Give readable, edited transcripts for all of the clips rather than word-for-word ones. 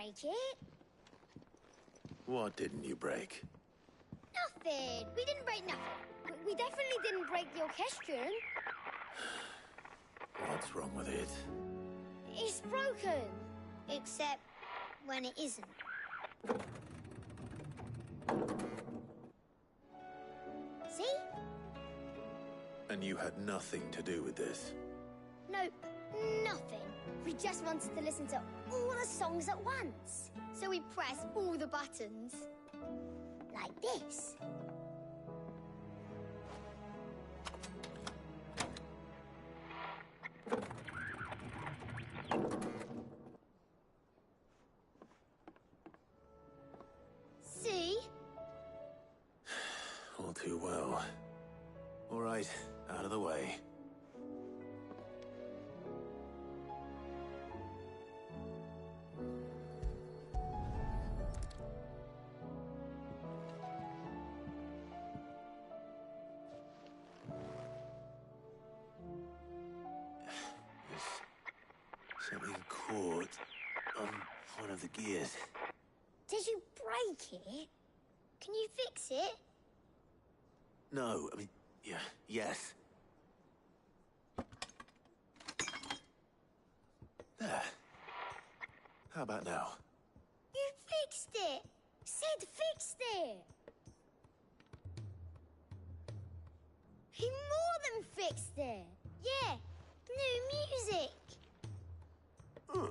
break it. What didn't you break? Nothing. We didn't break nothing. We definitely didn't break the orchestrion. What's wrong with it? It's broken. Except when it isn't. See? And you had nothing to do with this? Nope, nothing. We just wanted to listen to all the songs at once. So we pressed all the buttons. Like this. See? All too well. All right, out of the way. Something caught on one of the gears. Did you break it? Can you fix it? No, I mean, yeah, yes. There. How about now? You fixed it! Sid fixed it! He more than fixed it! Yeah, new music! Huh.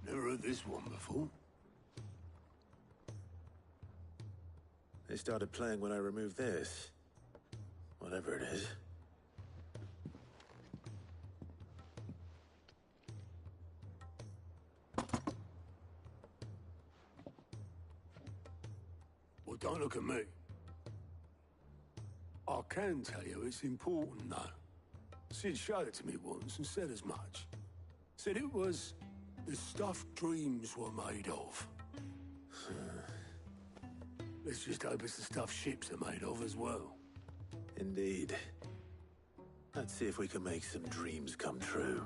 Never heard this one before. They started playing when I removed this. Whatever it is. Well, don't look at me. I can tell you it's important, though. Sid showed it to me once and said as much. Said it was the stuff dreams were made of. Let's just hope it's the stuff ships are made of as well. Indeed. Let's see if we can make some dreams come true.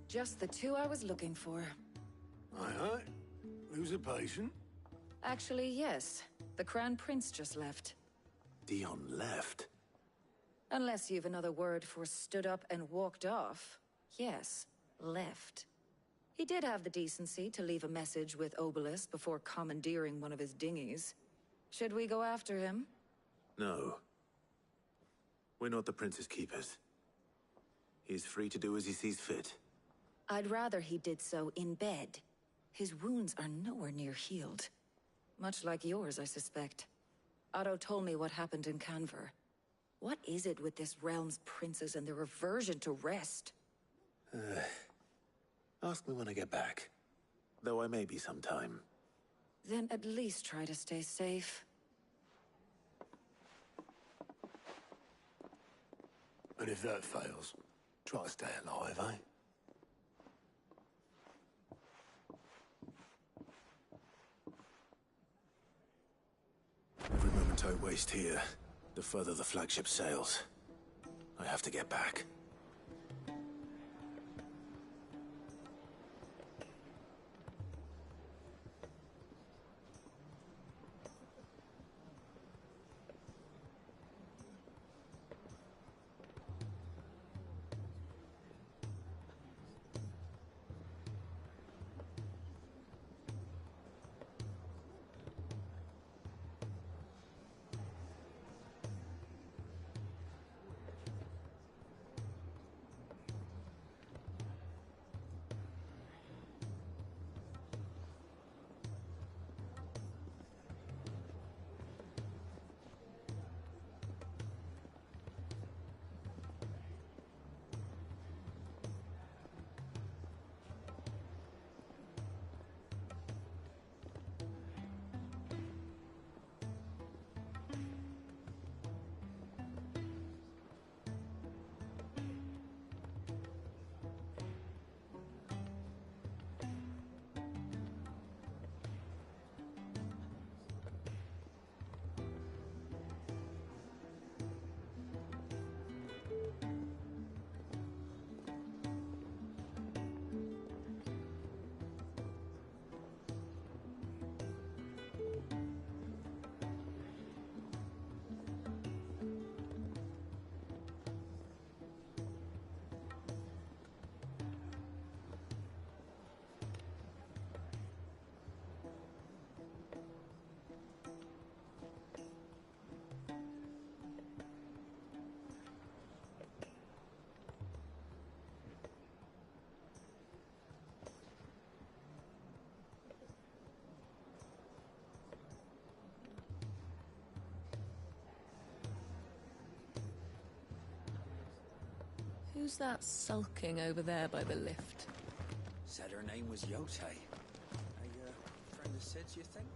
Just the two I was looking for. Aye. Who's a patient? Actually, yes. The Crown Prince just left. Dion left. Unless you've another word for stood up and walked off. Yes, left. He did have the decency to leave a message with Obelisk before commandeering one of his dinghies. Should we go after him? No. We're not the Prince's keepers. He's free to do as he sees fit. I'd rather he did so in bed. His wounds are nowhere near healed. Much like yours, I suspect. Otto told me what happened in Canver. What is it with this realm's princes and their aversion to rest? Ask me when I get back. Though I may be sometime. Then at least try to stay safe. And if that fails, try to stay alive, eh? Every moment I waste here, the further the flagship sails. I have to get back. Who's that sulking over there by the lift? Said her name was Yote. A friend of Sid's, you think?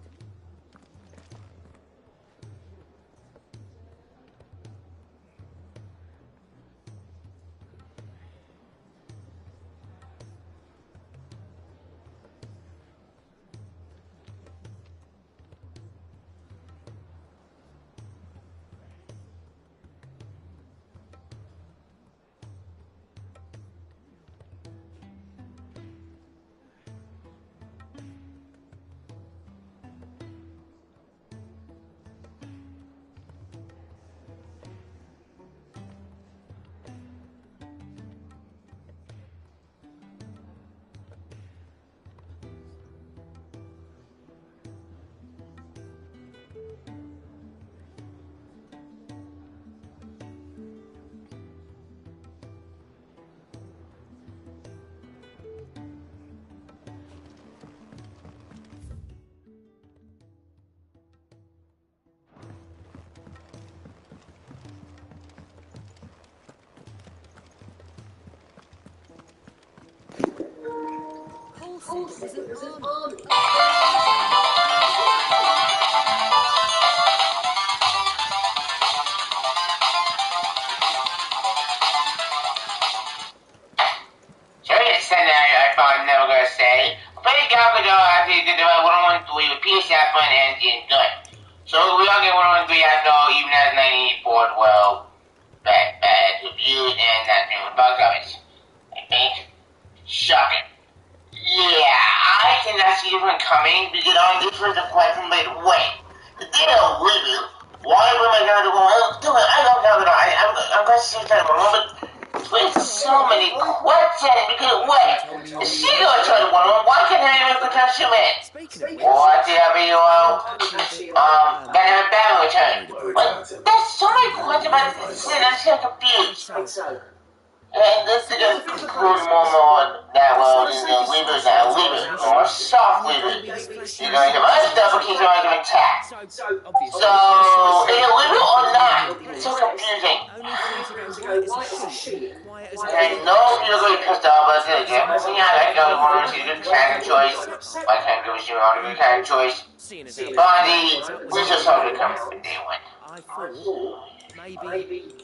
Paul said it was an army. I thought I'm never gonna say. Pretty Galvador after he did the 113 with Peter Safran and good. So we all get 113 after all, even as 1984 well, bad reviews and not new box office. I think. Shocking. Yeah, I cannot see this one coming because on this was the question, but wait. The data review. Why would I go to do it? I don't know. I'm going to see that but with so many questions because wait, the seagull tried one of them. Why can't I even put that in? What the gotta have a battle return. But there's so many questions about this and I'm so confused. And this is just more that world is the weavers now, or soft weavers. You're going to us double keep your argument tact. So, is it weaver or not? It's so confusing. I know you're going to pissed off, but yeah, I go with one of you, good kind of choice. Why can't give you a good kind of choice? Bonnie, we just saw it come from day one. I thought maybe.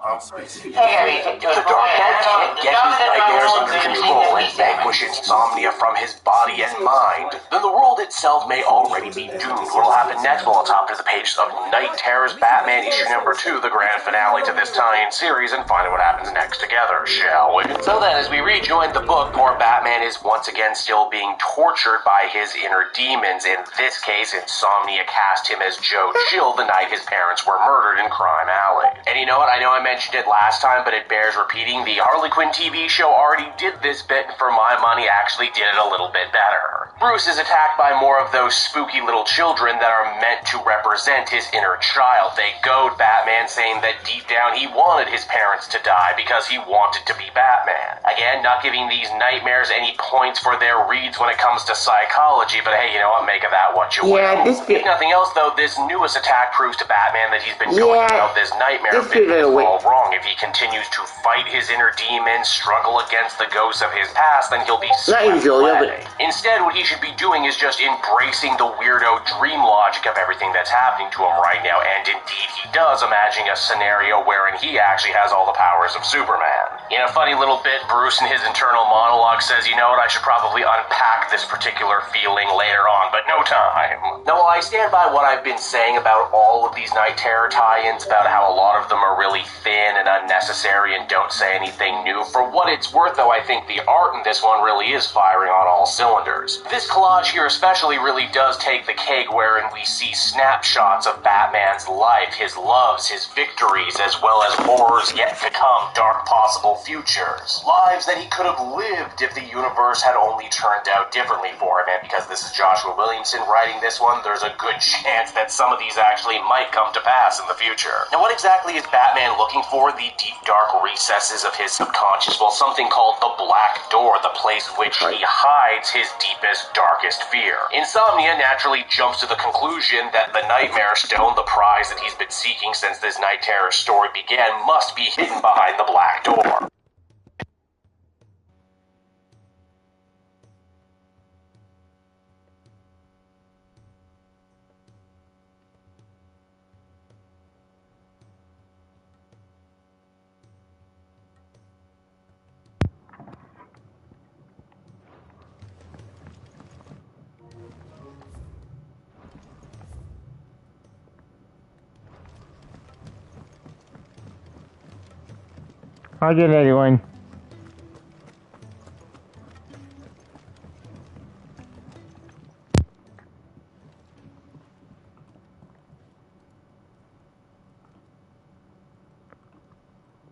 The Dark Knight can't get his nightmares under control and vanquish insomnia from his body and mind, then the world itself may already be doomed. What will happen next? We'll top to the pages of Night Terror's Batman issue number 2, the grand finale to this tie-in series, and find out what happens next together, shall we? So then, as we rejoin the book, poor Batman is once again still being tortured by his inner demons. In this case, insomnia cast him as Joe Chill the night his parents were murdered in Crime Alley. And you know what? I know I mentioned it last time, but it bears repeating. The Harley Quinn TV show already did this bit, and for my money, actually did it a little bit better. Bruce is attacked by more of those spooky little children that are meant to represent his inner child. They goad Batman, saying that deep down he wanted his parents to die because he wanted to be Batman. Again, not giving these nightmares any points for their reads when it comes to psychology, but hey, you know what, make of that what you will. If nothing else, though, this newest attack proves to Batman that he's been going about this nightmare bit all wrong. If he continues to fight his inner demons, struggle against the ghosts of his past, then he'll be swept away. Instead, what he should be doing is just embracing the weirdo dream logic of everything that's happening to him right now, and indeed he does, imagining a scenario wherein he actually has all the powers of Superman. In a funny little bit, Bruce in his internal monologue says, you know what, I should probably unpack this particular feeling later on, but no time. Now, while I stand by what I've been saying about all of these Night Terror tie-ins, about how a lot of them are really thin and unnecessary and don't say anything new, for what it's worth, though, I think the art in this one really is firing on all cylinders. This collage here especially really does take the cake, wherein we see snapshots of Batman's life, his loves, his victories, as well as horrors yet to come, dark possible futures. Lives that he could have lived if the universe had only turned out differently for him. And because this is Joshua Williamson writing this one, there's a good chance that some of these actually might come to pass in the future. Now, what exactly is Batman looking for? The deep, dark recesses of his subconscious? Well, something called the Black Door, the place which he hides his deepest, darkest fear. Insomnia naturally jumps to the conclusion that the Nightmare Stone, the prize that he's been seeking since this Night Terror story began, must be hidden behind the Black Door. How's it, everyone?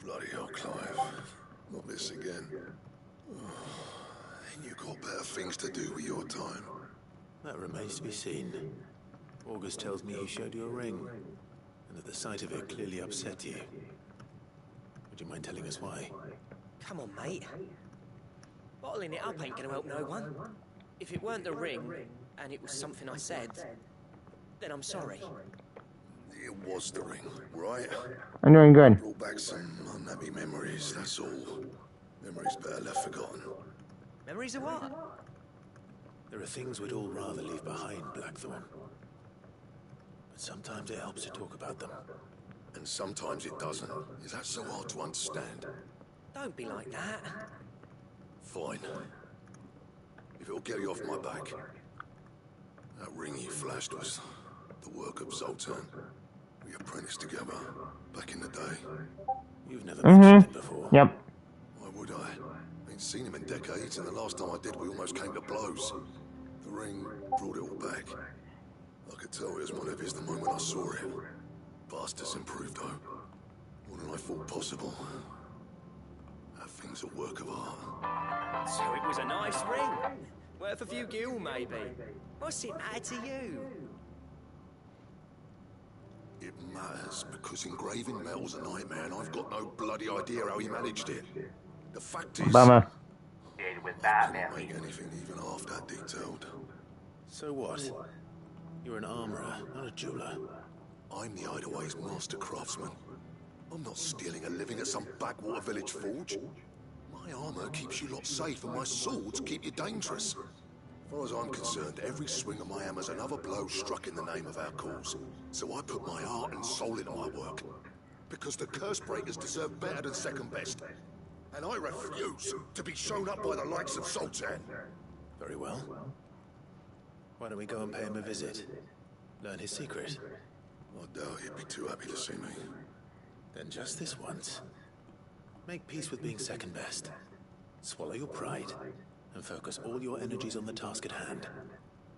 Bloody hell, Clive. Not this again. Ain't you got better things to do with your time? That remains to be seen. August tells me he showed you a ring, and that the sight of it clearly upset you. Would you mind telling us why? Come on, mate. Bottling it up ain't gonna help no one. If it weren't the ring, and it was something I said, then I'm sorry. It was the ring, right? I'm doing good. Brought back some unhappy memories, that's all. Memories better left forgotten. Memories of what? There are things we'd all rather leave behind, Blackthorn. But sometimes it helps to talk about them. And sometimes it doesn't. Is that so hard to understand? Don't be like that. Fine. If it'll get you off my back. That ring you flashed was the work of Zoltan. We apprenticed together back in the day. You've never mentioned it before. Yep. Why would I? Ain't seen him in decades, and the last time I did, we almost came to blows. The ring brought it all back. I could tell it was one of his the moment I saw it. Bastard's improved, though. More than I thought possible. That thing's a work of art. So it was a nice ring. Worth a few gil, maybe. What's it matter to you? It matters because engraving metal's a nightmare, and I've got no bloody idea how he managed it. The fact is, Bummer. With I couldn't make anything even half that detailed. So what? You're an armorer, not a jeweler. I'm the Hideaway's master craftsman. I'm not stealing a living at some backwater village forge. My armor keeps you lot safe, and my swords keep you dangerous. As far as I'm concerned, every swing of my hammer's another blow struck in the name of our cause. So I put my heart and soul into my work. Because the curse breakers deserve better than second best. And I refuse to be shown up by the likes of Sultan. Very well. Why don't we go and pay him a visit? Learn his secret. I doubt he'd be too happy to see me. Then just this once. Make peace with being second best. Swallow your pride, and focus all your energies on the task at hand.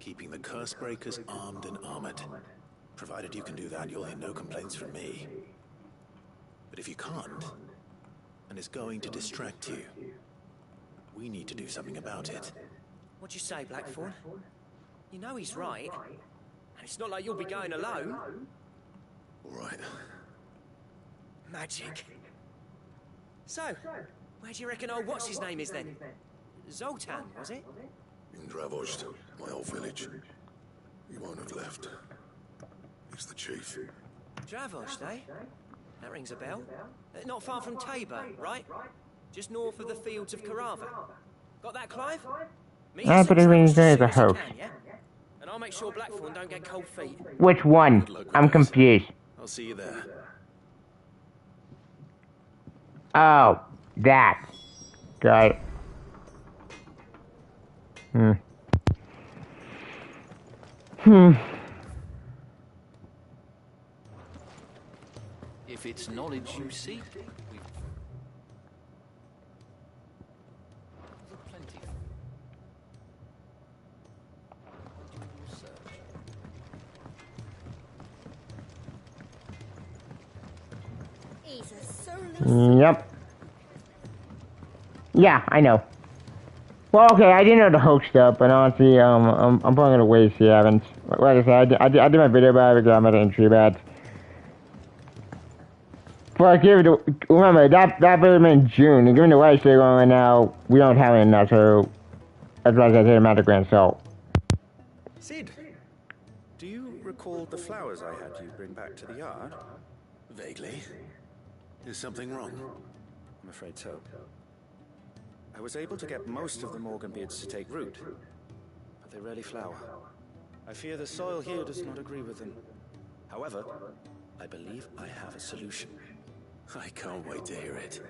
Keeping the curse breakers armed and armored. Provided you can do that, you'll hear no complaints from me. But if you can't, and it's going to distract you, we need to do something about it. What'd you say, Blackthorn? You know he's right. And it's not like you'll be going alone. All right. Magic. So, where do you reckon old what's-his-name is then? Zoltan, was it? In Dravozd, my old village. He won't have left. He's the chief. Dravozd, eh? That rings a bell. Not far from Tabor, right? Just north of the fields of Carava. Got that, Clive? But it means there's a host. And I'll make sure Blackthorn don't get cold feet. Which one? I'm confused. I'll see you there. Oh, that. Got it. If it's knowledge you seek, we've plenty. Yep. Yeah, I know. Well, okay, I didn't know the hook stuff, but honestly, I'm probably gonna wait if you haven't. Like I said, I did my video about it because I'm at an entry bat. But remember, that video was in June, and given the way it's going right now, we don't have it enough, so that's why I said him out of Grand Salt. Sid, do you recall the flowers I had you bring back to the yard? Vaguely. Is something wrong? I'm afraid so. I was able to get most of the Morganbeards to take root, but they rarely flower. I fear the soil here does not agree with them. However, I believe I have a solution. I can't wait to hear it.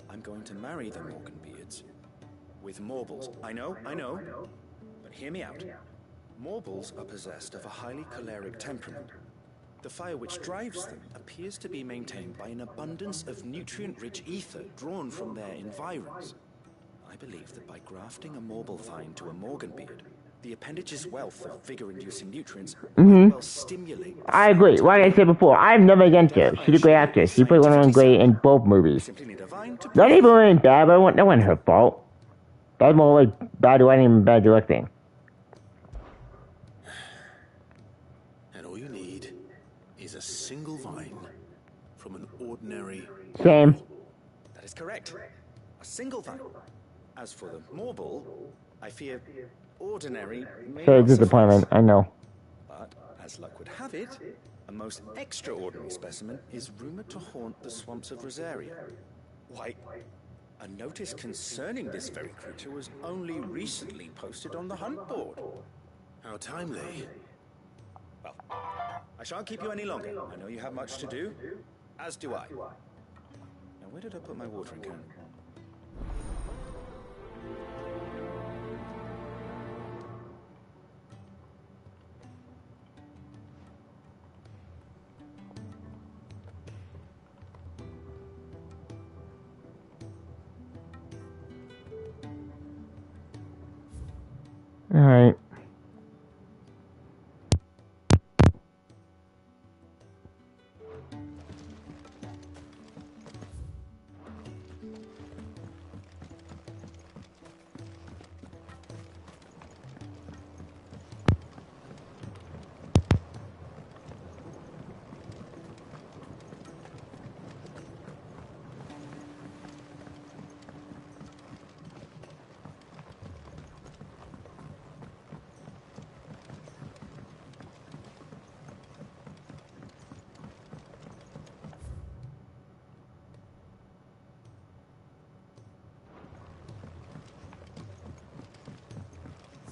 I'm going to marry the Morganbeards with Morbles. I know, but hear me out. Morbles are possessed of a highly choleric temperament. The fire which drives them appears to be maintained by an abundance of nutrient-rich ether drawn from their environs. I believe that by grafting a Morble vine to a Morganbeard, the appendage's wealth of vigor-inducing nutrients might well stimulate... I agree. Like I said before, I'm never against her. She's a great actress. She played one of them great in both movies. Not even really bad, but that wasn't her fault. That was more like bad writing and bad directing. And all you need is a single vine from an ordinary... Same. That is correct. A single vine. As for the Morble, I fear ordinary may Sorry, not disappointment, suffice. I know. But, as luck would have it, a most extraordinary specimen is rumored to haunt the swamps of Rosaria. Why, a notice concerning this very creature was only recently posted on the hunt board. How timely. Well, I shan't keep you any longer. I know you have much to do, as do I. Now, where did I put my watering can? Alright.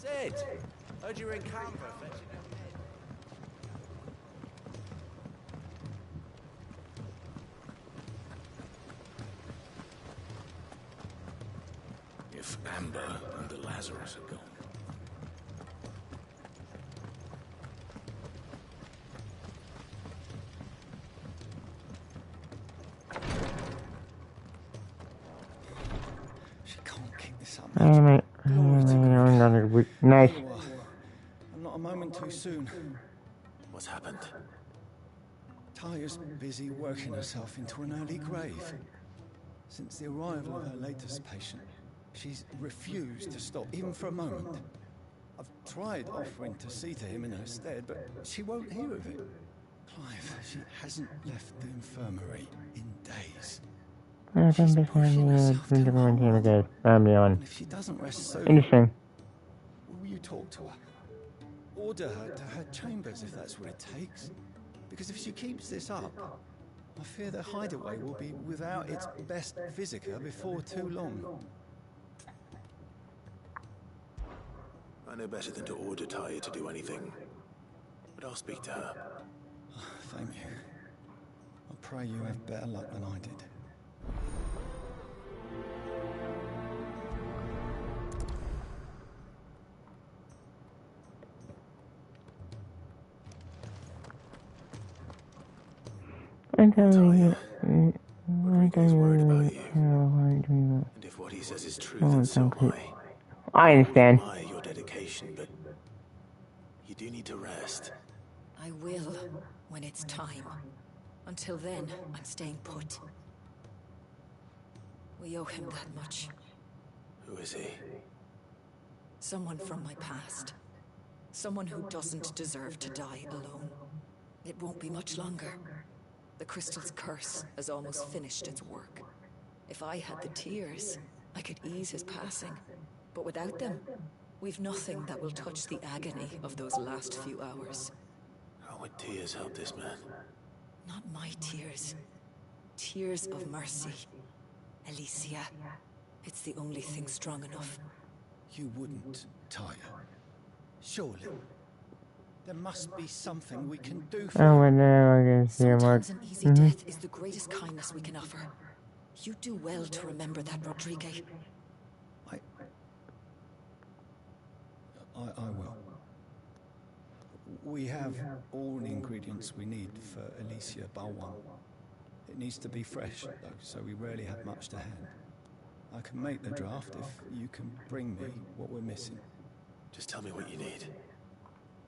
Sid, heard you were in Canberra fetching a If Amber and the Lazarus are gone. She can't keep this up. Nice. I'm not a moment too soon. What's happened? Talia's busy working herself into an early grave. Since the arrival of her latest patient, she's refused to stop, even for a moment. I've tried offering to see to him in her stead, but she won't hear of it. Clive, she hasn't left the infirmary in days. She's pushing herself to the and if she doesn't rest soon, Interesting. will you talk to her? Order her to her chambers if that's what it takes. Because if she keeps this up, I fear the hideaway will be without its best visitor before too long. I know better than to order Talia to do anything, but I'll speak to her. Thank you. I pray you have better luck than I did. Talia, Rodrigo's worried about you. And if what he says is true, then so am I understand. I admire your dedication, but you do need to rest. I will, when it's time. Until then, I'm staying put. We owe him that much. Who is he? Someone from my past. Someone who doesn't deserve to die alone. It won't be much longer. The crystal's curse has almost finished its work. If I had the tears, I could ease his passing. But without them, we've nothing that will touch the agony of those last few hours. How would tears help this man? Not my tears. Tears of mercy. Alicia. It's the only thing strong enough. You wouldn't, Tyre. Surely. There must be something we can do for you. Oh, no, I guess Sometimes an easy death is the greatest kindness we can offer. You do well to remember that, Rodrigue. I will. We have all the ingredients we need for Alicia Balwan. It needs to be fresh, though, so we rarely have much to hand. I can make the draft if you can bring me what we're missing. Just tell me what you need.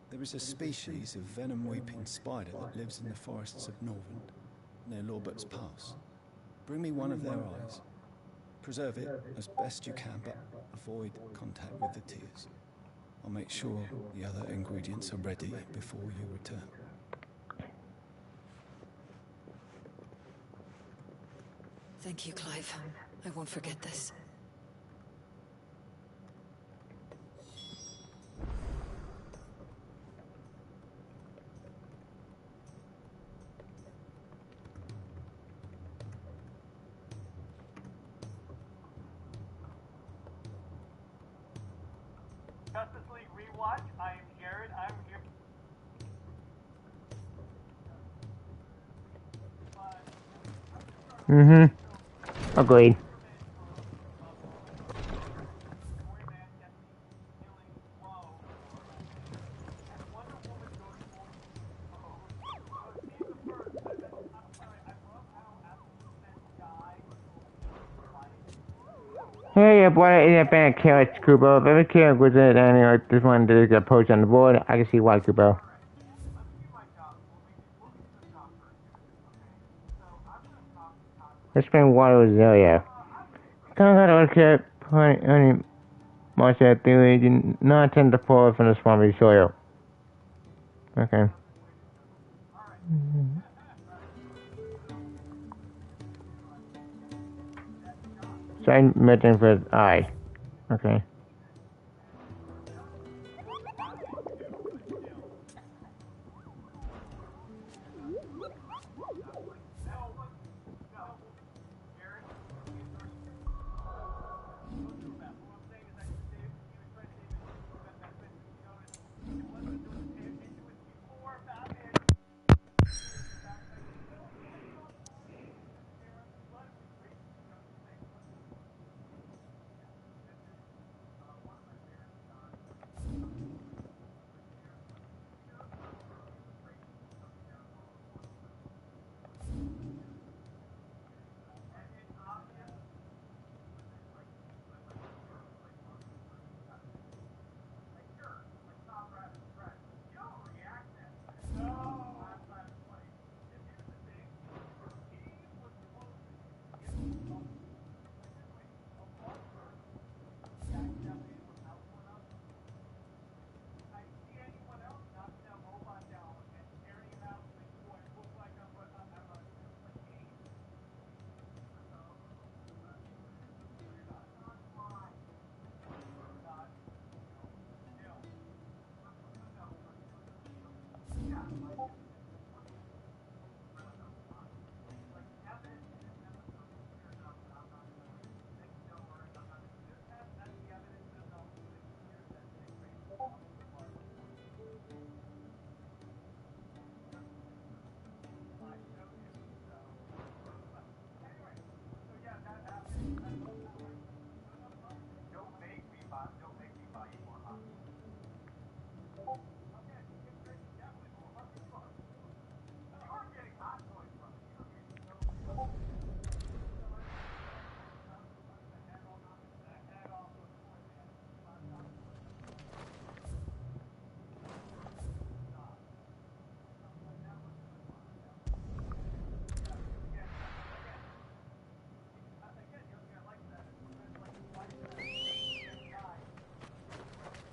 There is a species of venom-weeping spider that lives in the forests of Northern, near Lorbert's Pass. Bring me one of their eyes. Preserve it as best you can, but avoid contact with the tears. I'll make sure the other ingredients are ready before you return. Thank you, Clive. I won't forget this. Justice League Rewatch. I am Jared. I'm here. Agreed. Hey, boy, in that band carrots, Kubo. If every carrot was it, and I just wanted to get a post on the board, I can see why, Kubo. Let's bring water with Zelia. Can't got to carrot, honey, Marcia theory, do not tend to fall from the swampy soil. Okay. So I'm measuring for his eye. Okay.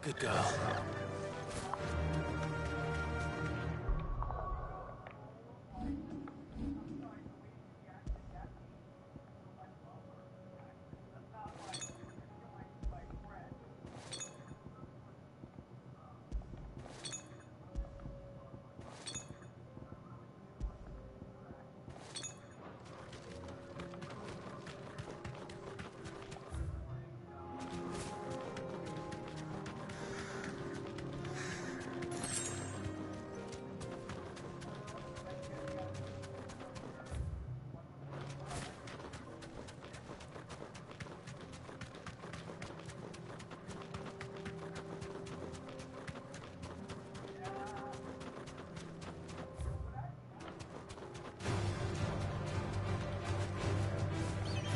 Good girl.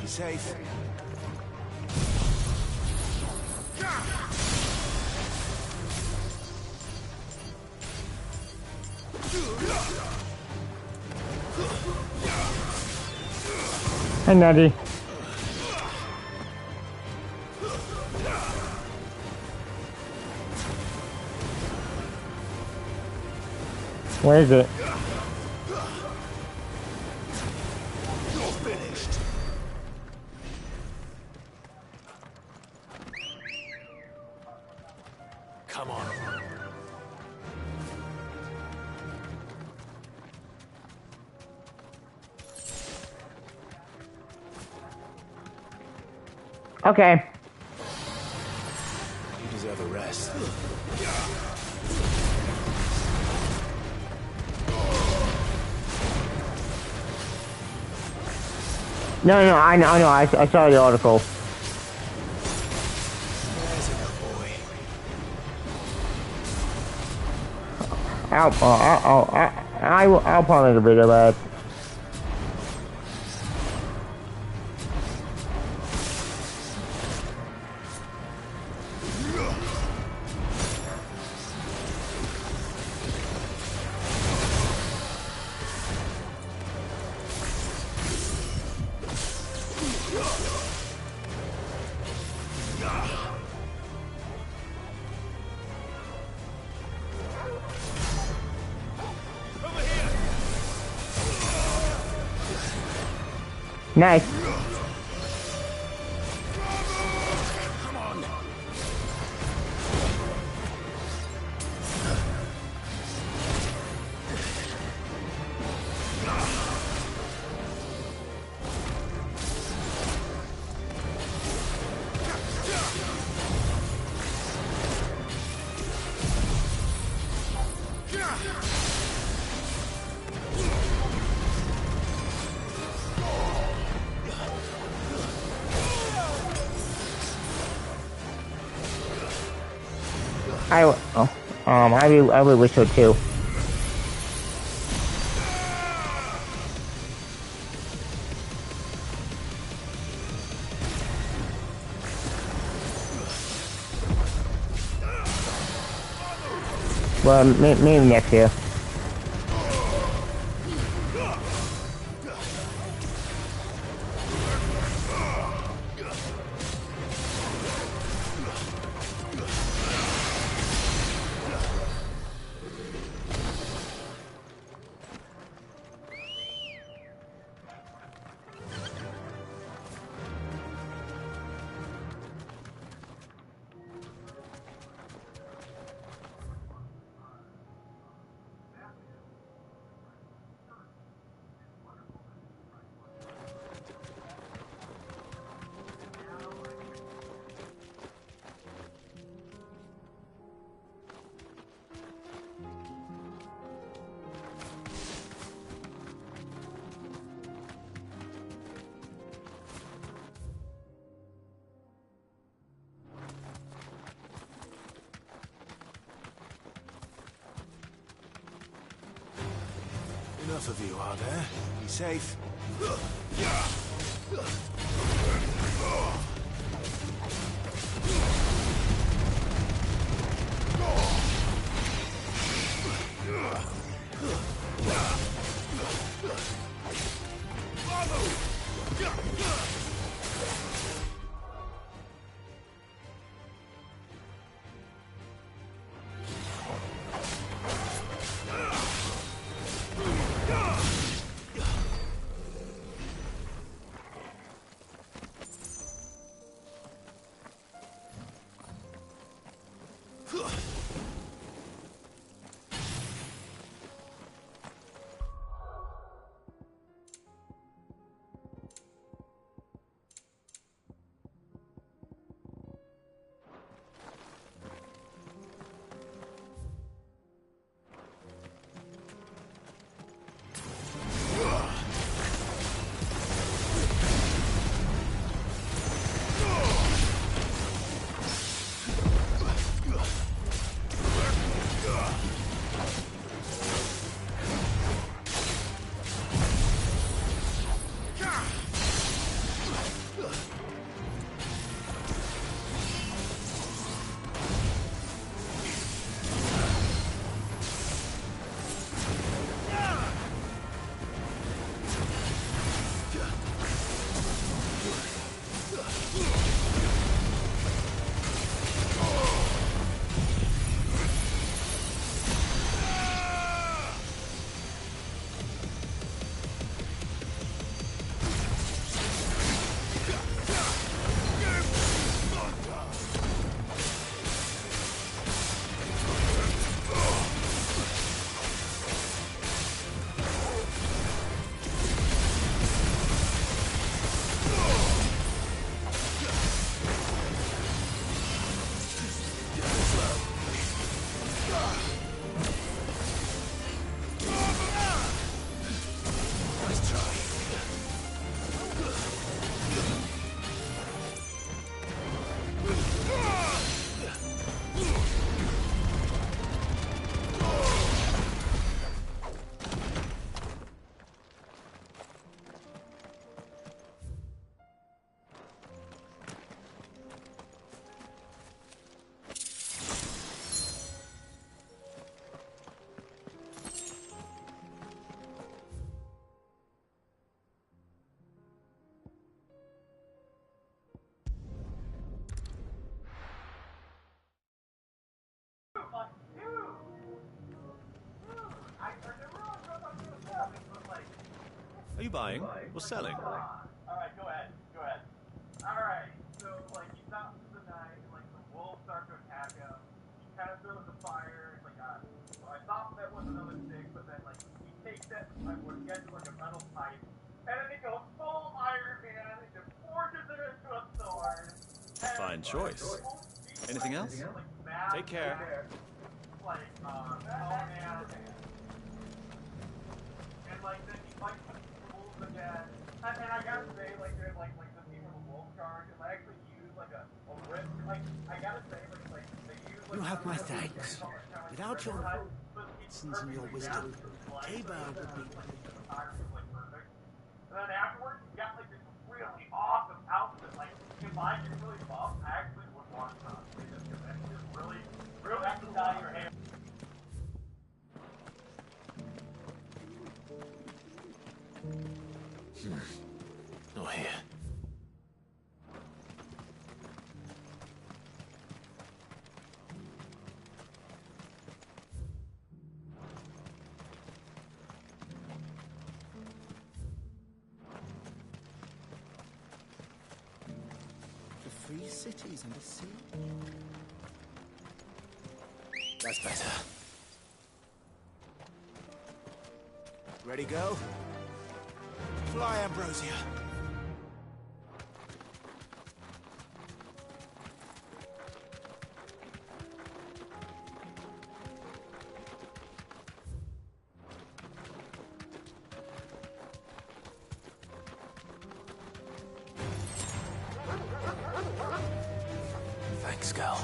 Be safe. Hi, Natty. Where is it? You're finished. Come on. Okay. You deserve a rest. No, I know. I saw the article. There's a good boy. I'll probably make a video about it. Nice. I would wish so too. Well, maybe next year. Enough of you, are there? Be safe. Are you buying or selling? Alright, go ahead. Alright, so, like, he stops for the night, and, like, the wolves start to attack him. He kind of throws the fire, it's like, so I thought that was another stick, but then, like, he takes it, I would get like a metal pipe, and then he goes full Iron Man, and just forges it into a sword. Fine choice. Anything else? Take care. Like, oh man. And, like, then he fights the wolves again. And I gotta say, like, the scene with the wolf charge, is I actually use, like, a whip. Like, I gotta say, like, they use, like... You have my thanks. Without your lessons and your wisdom, Tabor would be... And then afterwards, you got, like, this really awesome outfit. Like, if I get really buff, I actually would want some. It's just really have to dye your hair. Not here. The free cities and the sea. That's better. Ready, go? Fly, Ambrosia. Thanks, girl.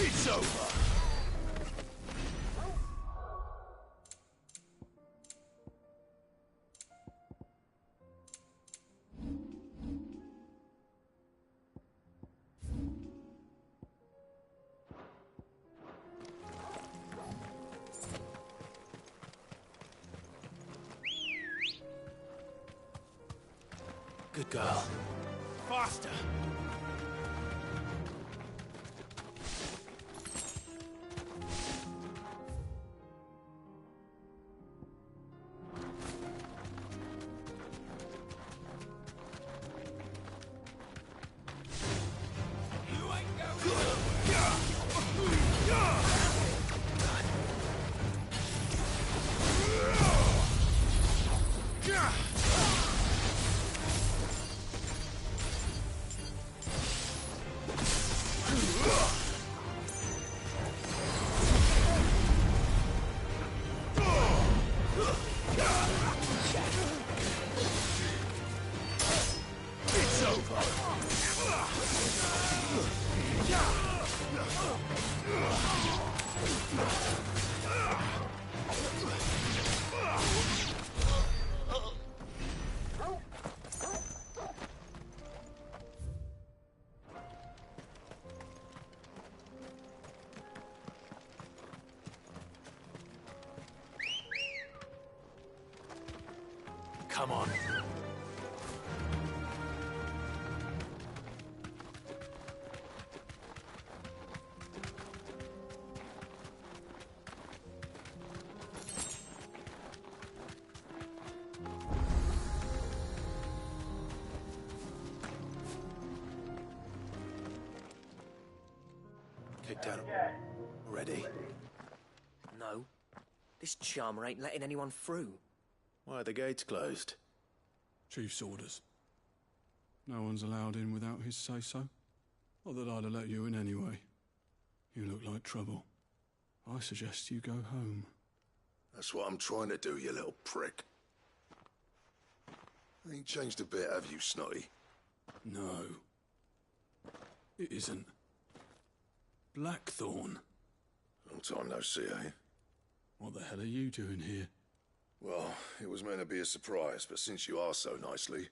It's over. Good girl. Faster. Come on. Kicked out. Ready? No. This charmer ain't letting anyone through. Why are the gates closed? Chief's orders. No one's allowed in without his say-so. Not that I'd have let you in anyway. You look like trouble. I suggest you go home. That's what I'm trying to do, you little prick. Ain't changed a bit, have you, Snotty? No. It isn't. Blackthorn. Long time no see, eh? What the hell are you doing here? Well, it was meant to be a surprise, but since you asked so nicely,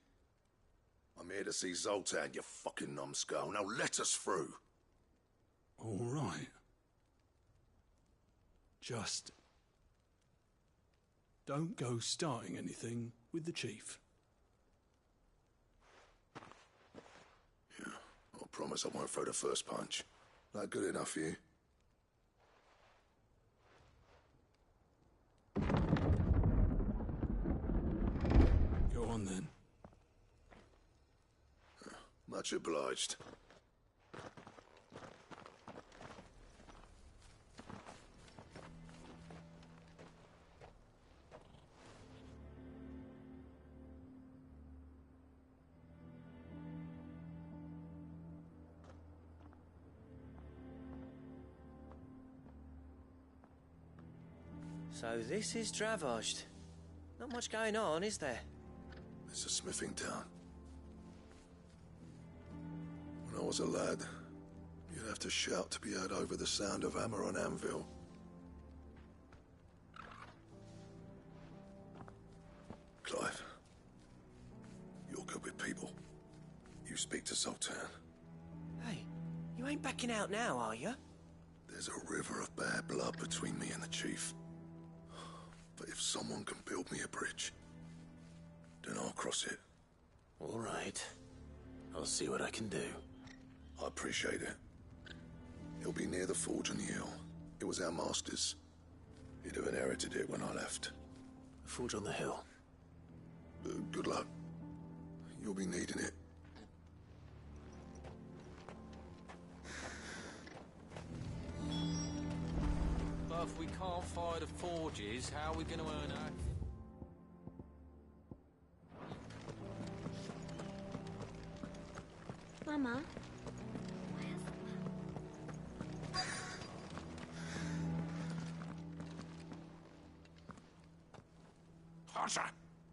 I'm here to see Zoltan, you fucking numbskull. Now let us through. All right. Just don't go starting anything with the chief. Yeah, I promise I won't throw the first punch. That good enough for you? Go on then. Much obliged. So this is Dravozd. Not much going on, is there? It's a smithing town. When I was a lad, you'd have to shout to be heard over the sound of hammer on anvil. Clive, you're good with people. You speak to Zoltan. Hey, you ain't backing out now, are you? There's a river of bad blood between me and the chief. But if someone can build me a bridge, then I'll cross it. All right. I'll see what I can do. I appreciate it. He'll be near the forge on the hill. It was our master's. He'd have inherited it when I left. The forge on the hill. Good luck. You'll be needing it. But if we can't fire the forges, how are we going to earn our... Mama? Hotter!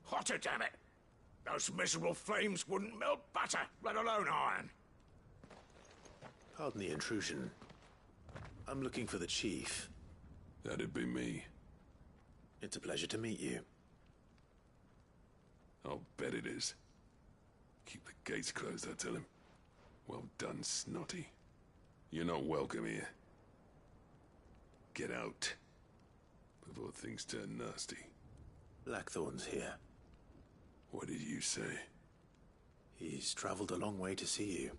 Hotter, damn it! Those miserable flames wouldn't melt butter, let alone iron. Pardon the intrusion. I'm looking for the chief. That'd be me. It's a pleasure to meet you. I'll bet it is. Keep the gates closed, I tell him. Well done, Snotty. You're not welcome here. Get out. Before things turn nasty. Blackthorn's here. What did you say? He's traveled a long way to see you.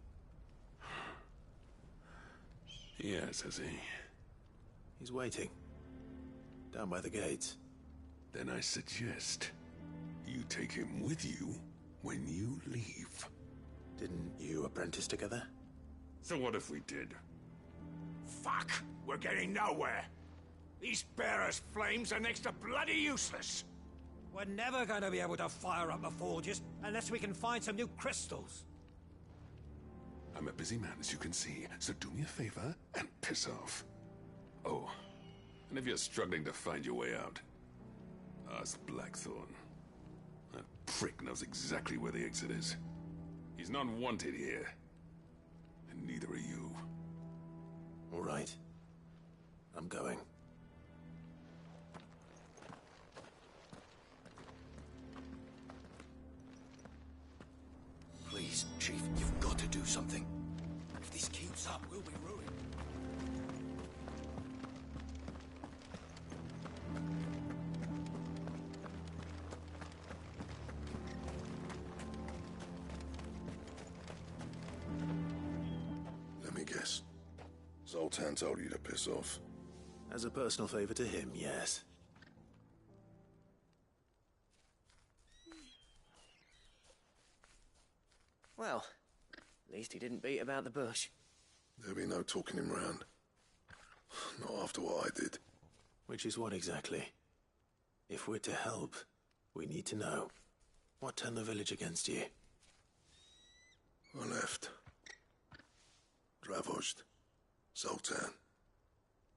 Yes, has he? He's waiting. Down by the gates. Then I suggest you take him with you when you leave. Didn't you apprentice together? So what if we did? Fuck! We're getting nowhere. These bearers' flames are next to bloody useless. We're never going to be able to fire up the forges unless we can find some new crystals. I'm a busy man, as you can see, so do me a favor and piss off. Oh, and if you're struggling to find your way out, ask Blackthorn. That prick knows exactly where the exit is. He's not wanted here. And neither are you. All right. I'm going. Please, Chief, you've got to do something. If this keeps up, we'll be ruined. Let me guess. Zoltan told you to piss off. As a personal favor to him, yes. Well, at least he didn't beat about the bush. There'll be no talking him round. Not after what I did. Which is what exactly? If we're to help, we need to know. What turned the village against you? I left. Dravozd. Zoltan.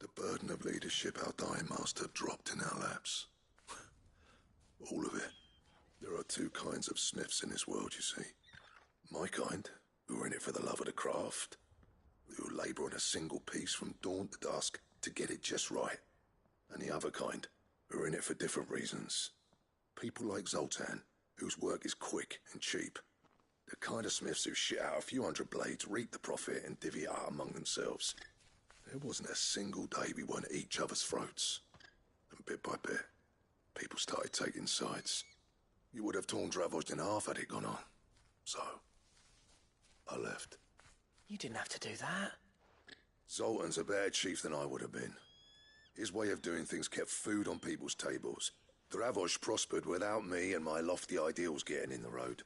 The burden of leadership our dying master dropped in our laps. All of it. There are two kinds of smiths in this world, you see. My kind, who are in it for the love of the craft, who labour on a single piece from dawn to dusk to get it just right. And the other kind, who are in it for different reasons, People like Zoltan, whose work is quick and cheap. The kind of smiths who shit out a few hundred blades, reap the profit, and divvy it out among themselves. There wasn't a single day we weren't at each other's throats. And bit by bit, people started taking sides. You would have torn Dravost in half had it gone on. So, I left. You didn't have to do that. Zoltan's a better chief than I would have been. His way of doing things kept food on people's tables. Dravost prospered without me and my lofty ideals getting in the road.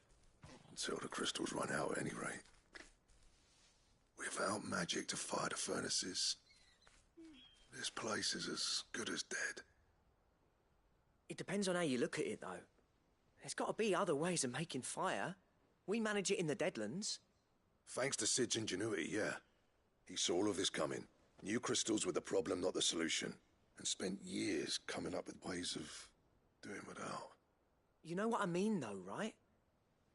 Until the crystals run out at any rate. Without magic to fire the furnaces, this place is as good as dead. It depends on how you look at it, though. There's got to be other ways of making fire. We manage it in the Deadlands. Thanks to Sid's ingenuity, yeah. He saw all of this coming. Knew crystals were the problem, not the solution. And spent years coming up with ways of doing without. You know what I mean, though, right?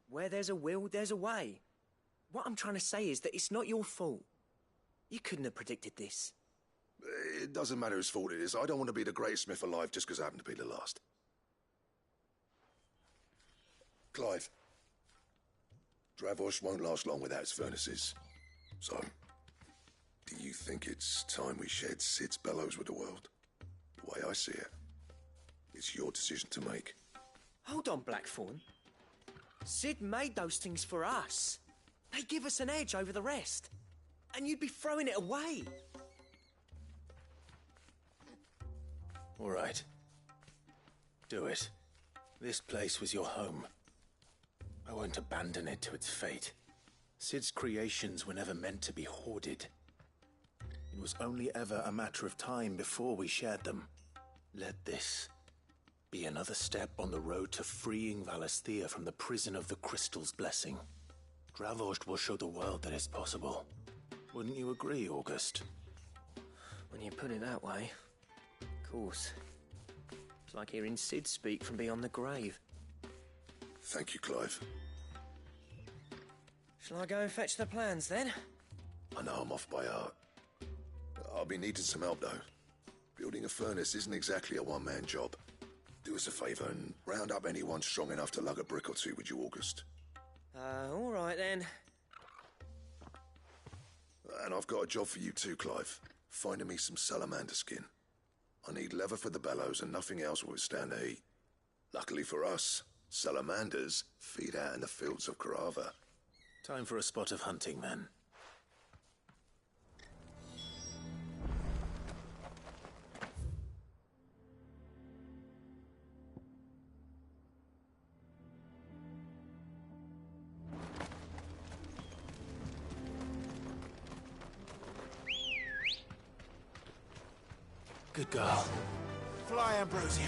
Where there's a will, there's a way. What I'm trying to say is that it's not your fault. You couldn't have predicted this. It doesn't matter whose fault it is. I don't want to be the greatest smith alive just because I happen to be the last. Clive. Dravost won't last long without its furnaces. So, do you think it's time we shared Sid's bellows with the world? The way I see it, it's your decision to make. Hold on, Blackthorn. Sid made those things for us. They give us an edge over the rest. And you'd be throwing it away. All right. Do it. This place was your home. I won't abandon it to its fate. Sid's creations were never meant to be hoarded. It was only ever a matter of time before we shared them. Let this be another step on the road to freeing Valisthea from the prison of the Crystal's blessing. Dravost will show the world that it's possible. Wouldn't you agree, August? When you put it that way, of course. It's like hearing Sid speak from beyond the grave. Thank you, Clive. Shall I go and fetch the plans, then? I know I'm off by heart. I'll be needing some help, though. Building a furnace isn't exactly a one-man job. Do us a favour and round up anyone strong enough to lug a brick or two, would you, August? All right, then. And I've got a job for you too, Clive. Finding me some salamander skin. I need leather for the bellows and nothing else will withstand the heat. Luckily for us, salamanders feed out in the fields of Carava. Time for a spot of hunting, then. Good girl. Fly, Ambrosia.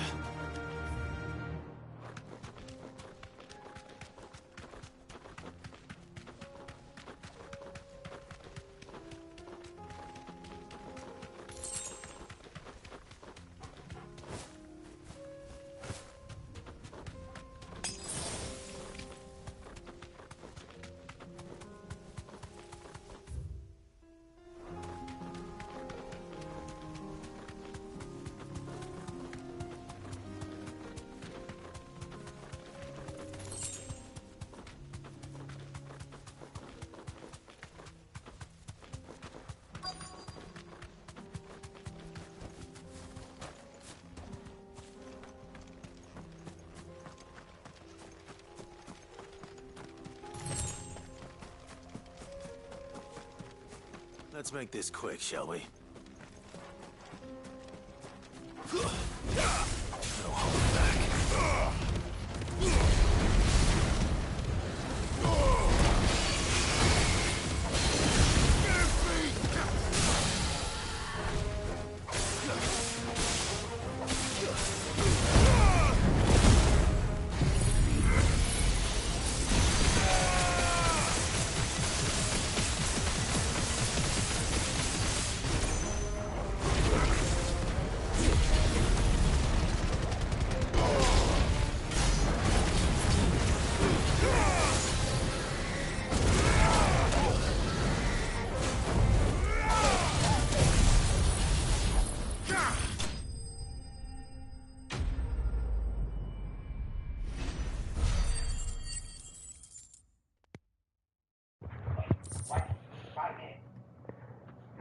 Let's make this quick, shall we? No holding back.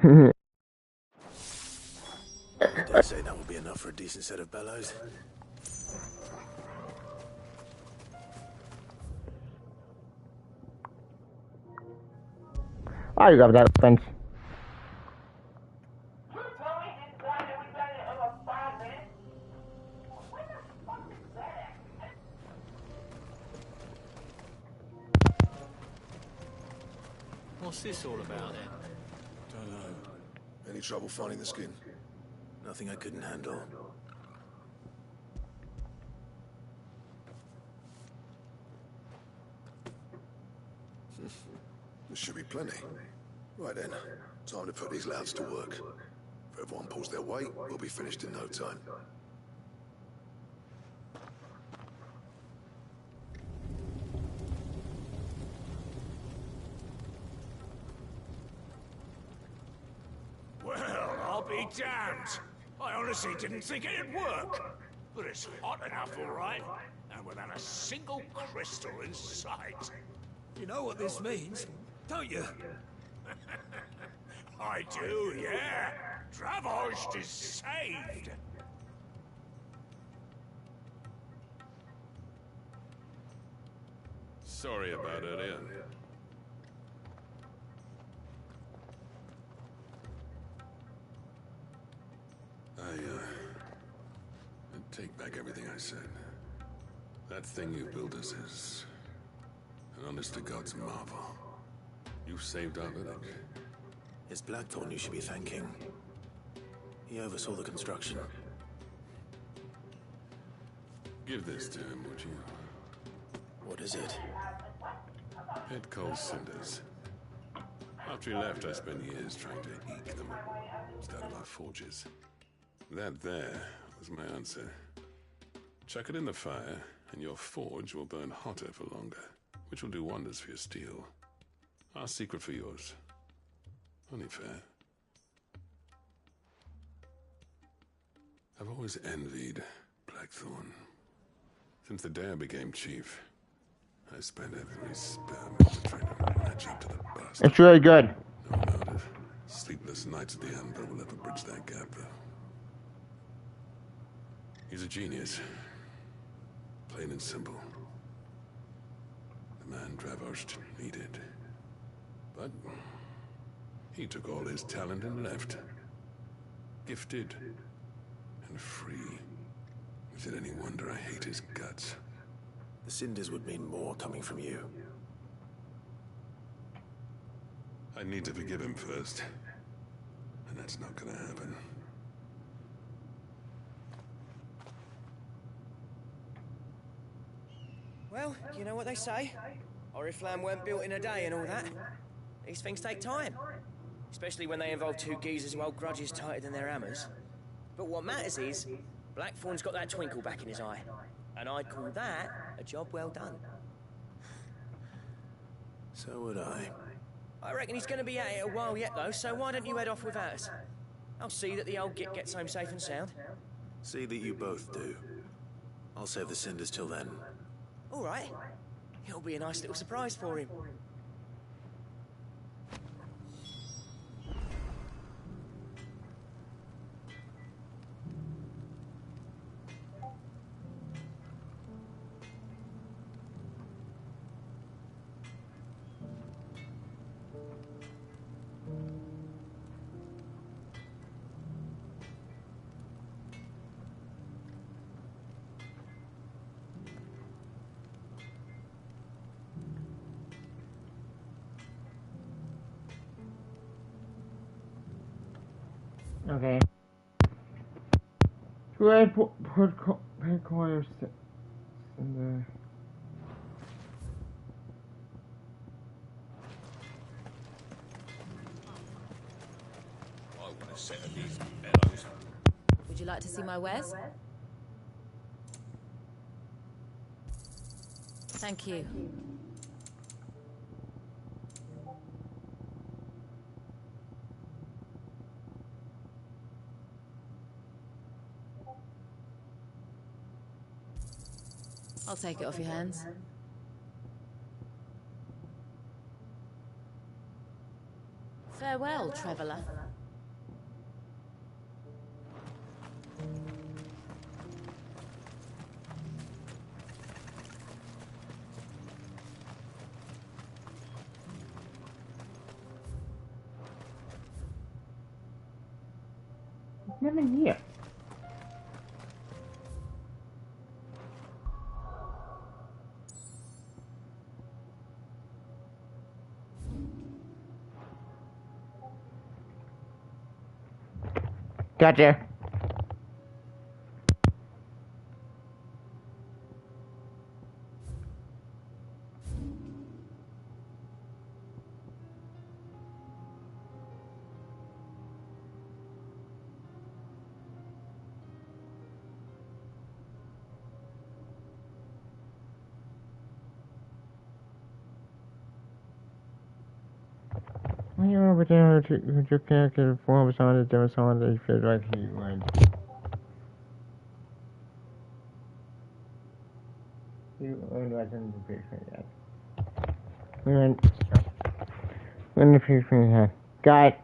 I dare say that will be enough for a decent set of bellows. Oh, you got that fence. What's this all about then? Don't know. Any trouble finding the skin? Nothing I couldn't handle. There should be plenty. Right then, time to put these louds to work. If everyone pulls their weight, we'll be finished in no time. Well, I'll be damned. I honestly didn't think it'd work. But it's hot enough, all right. And without a single crystal in sight. You know what this means, don't you? I do, yeah. Dravost is saved. Sorry about earlier. I take back everything I said. That thing you built us is an honest-to-God's marvel. You saved our village. It's Blackthorn you should be thanking. He oversaw the construction. Give this to him, would you? What is it? Pet coal cinders. After he left, I spent years trying to eke them out of our forges. That there was my answer. Chuck it in the fire, and your forge will burn hotter for longer, which will do wonders for your steel. Our secret for yours. Only fair. I've always envied Blackthorn. Since the day I became chief, I spent every spare minute trying to match up to the bastard. It's really good. No amount of sleepless nights at the end will ever bridge that gap, though. He's a genius. Plain and simple. The man Dravost needed. But he took all his talent and left. Gifted and free. Is it any wonder I hate his guts? The cinders would mean more coming from you. I need to forgive him first. And that's not gonna happen. Well, you know what they say? Oriflamme weren't built in a day and all that. These things take time. Especially when they involve two geezers who hold grudges tighter than their hammers. But what matters is, Blackthorn's got that twinkle back in his eye. And I'd call that a job well done. So would I. I reckon he's going to be at it a while yet, though, so why don't you head off without us? I'll see that the old git gets home safe and sound. See that you both do. I'll save the cinders till then. All right. It'll be a nice little surprise for him. Okay. Should I put corners in the... I want a set of these bellows. Would you like to see my wares? Thank you. I'll take it off your hands. Farewell, traveller. Nothing here. Gotcha. You know, but you can't get a form of someone that someone that you feel like he would. You wasn't the patient yet. When the patient had. Got it.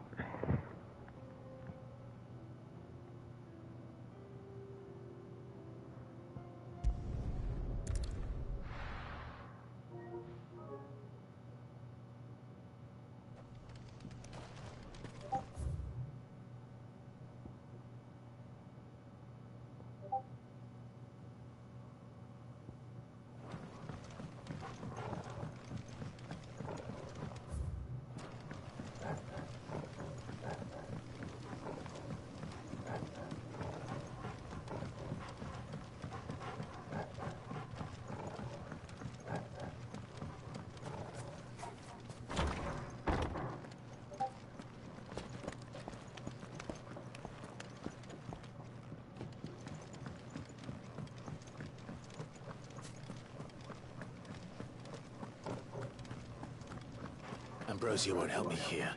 Ambrosia won't help me here.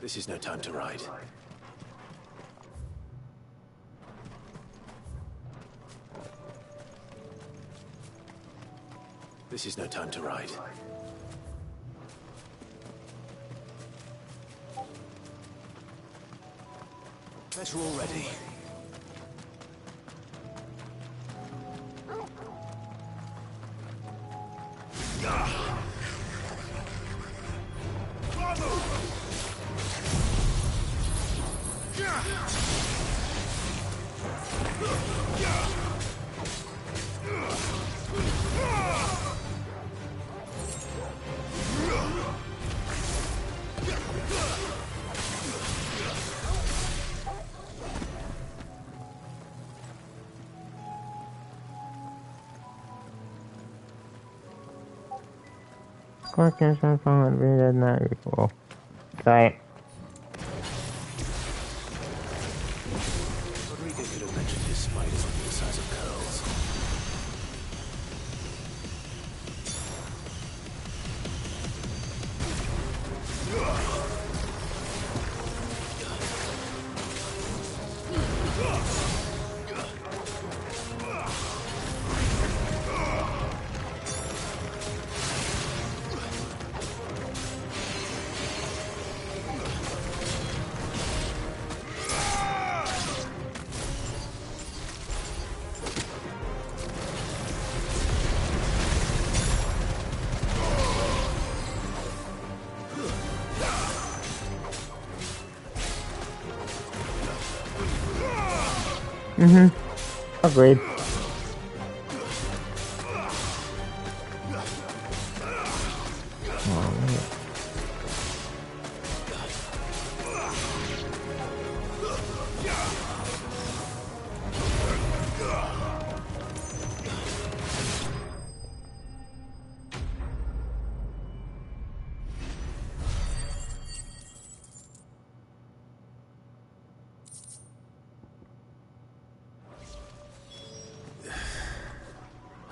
This is no time to ride. This is no time to ride. Better already. Question some fun would be that not equal. Got it. Rodrigo could have mentioned his spiders would be the size of curls. Agreed.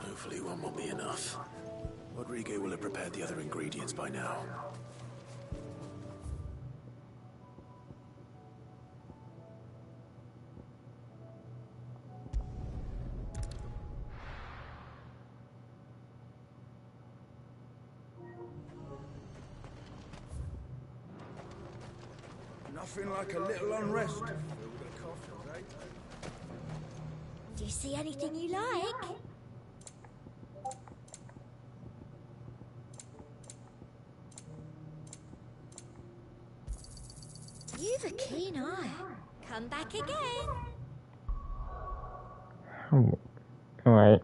Hopefully one will be enough. Rodrigo will have prepared the other ingredients by now. Nothing like a little unrest. Do you see anything you like? You've a keen eye. Come back again. Alright.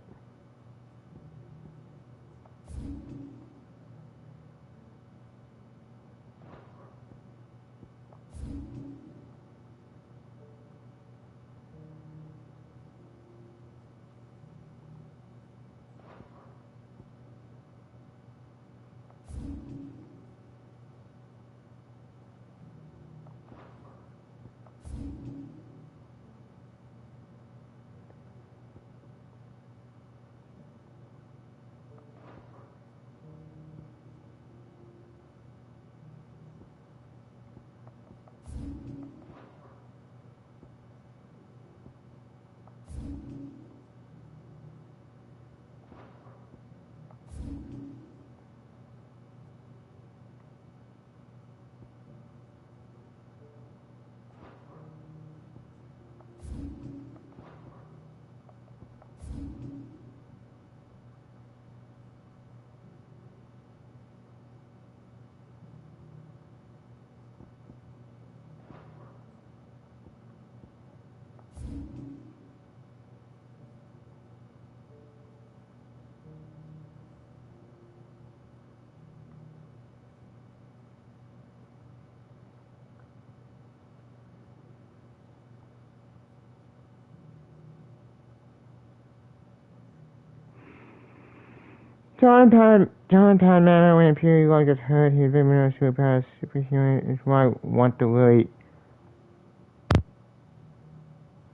John Manor, when Imperial Law gets hurt, he's been able to pass superhuman. Is why I want to really.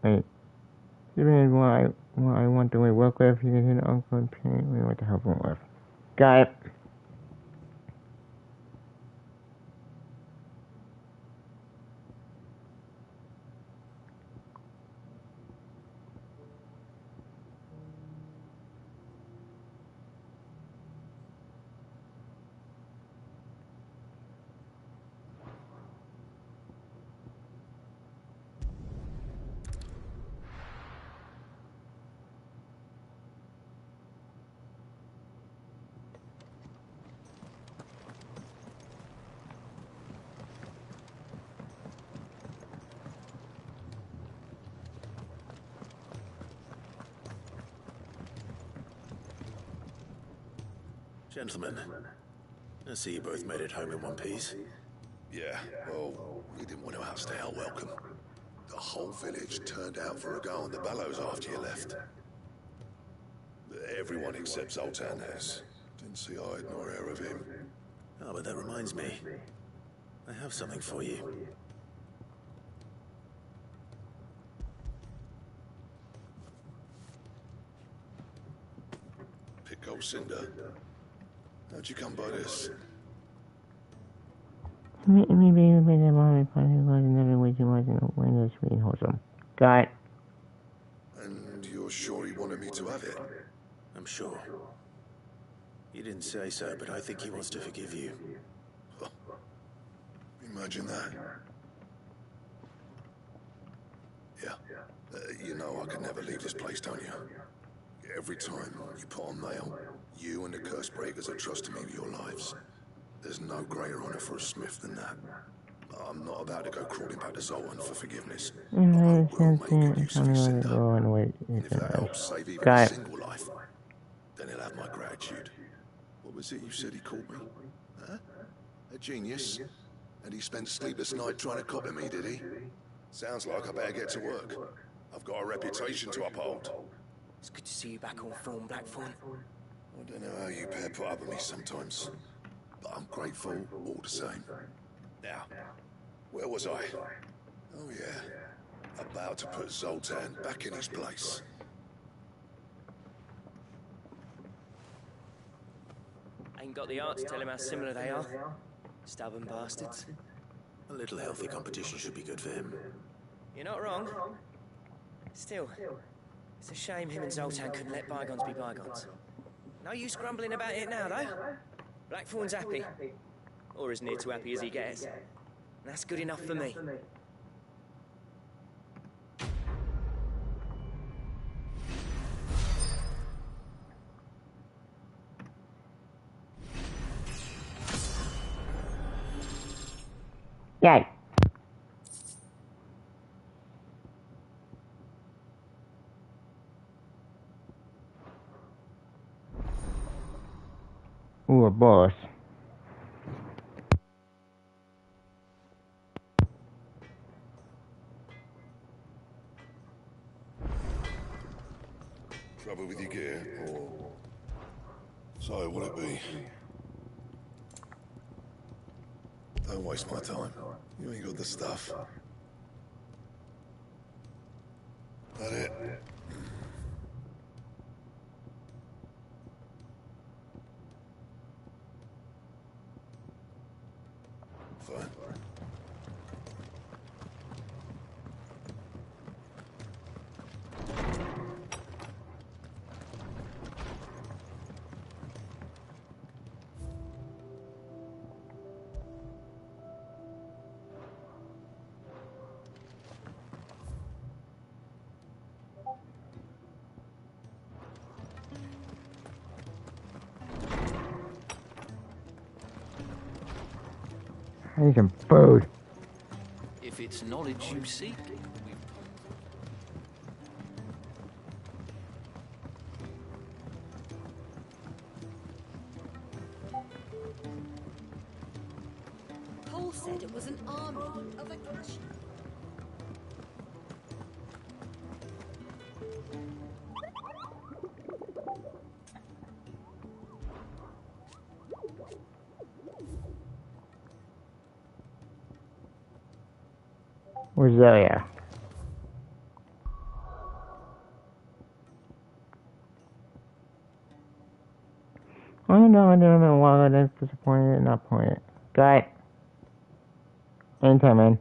Wait. Superhuman is what I want to really work with. You can hit Uncle and Parent. We want to help him with. Got it. Gentlemen, I see you both made it home in one piece. Yeah, well, we didn't want to outstay our welcome. The whole village turned out for a go on the bellows after you left. Everyone except Zoltan has. Didn't see hide nor hair of him. Oh, but that reminds me. I have something for you. Pick old Cinder. How'd you come by this? Maybe the moment was another way too much in the window screen wholesome. Got it. And you're sure he wanted me to have it? I'm sure. You didn't say so, but I think he wants to forgive you. Imagine that. Yeah. You know I could never leave this place, don't you? Every time you put on mail, you and the curse breakers are trusting me with your lives. There's no greater honor for a smith than that. I'm not about to go crawling back to Zoltan for forgiveness. But I will make good use of his Cinder. And if that helps save even a single life, then he'll have my gratitude. What was it you said he called me? Huh? A genius? And he spent sleepless night trying to copy me, did he? Sounds like I better get to work. I've got a reputation to uphold. It's good to see you back on form, Blackthorn. I don't know how you pair put up with me sometimes, but I'm grateful all the same. Now, where was I? Oh yeah, about to put Zoltan back in his place. Ain't got the art to tell him how similar they are. Stubborn bastards. A little healthy competition should be good for him. You're not wrong. Still, it's a shame him and Zoltan couldn't let bygones be bygones. No use grumbling about it now, though. Blackthorn's happy. Or as near to happy as he gets. And that's good enough for me. Yay. Ooh, a boss. Trouble with your gear, or... So, will it be? Don't waste my time. You ain't got the stuff. That it? Fine. I need some food. If it's knowledge you seek, Paul said it was an army of aggression. Rosalia. I don't know why that's disappointed, not pointed. Got it. Anytime, man.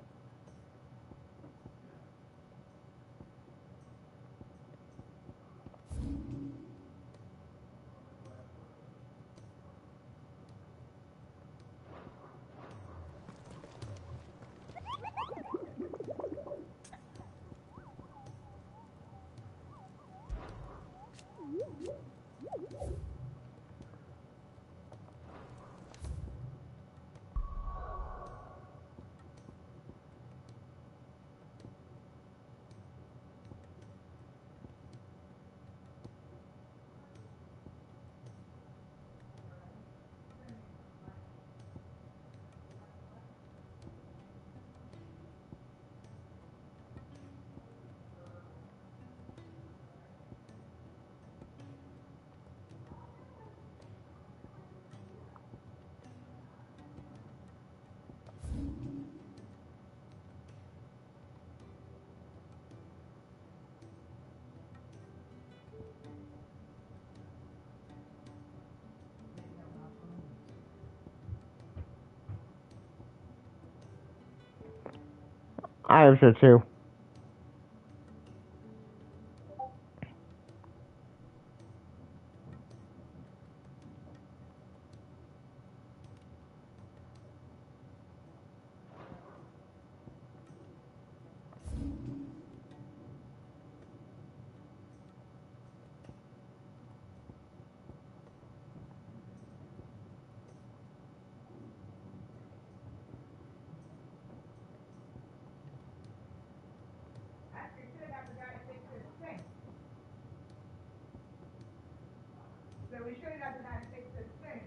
I hope so too. So we should have got the guy to fix this thing.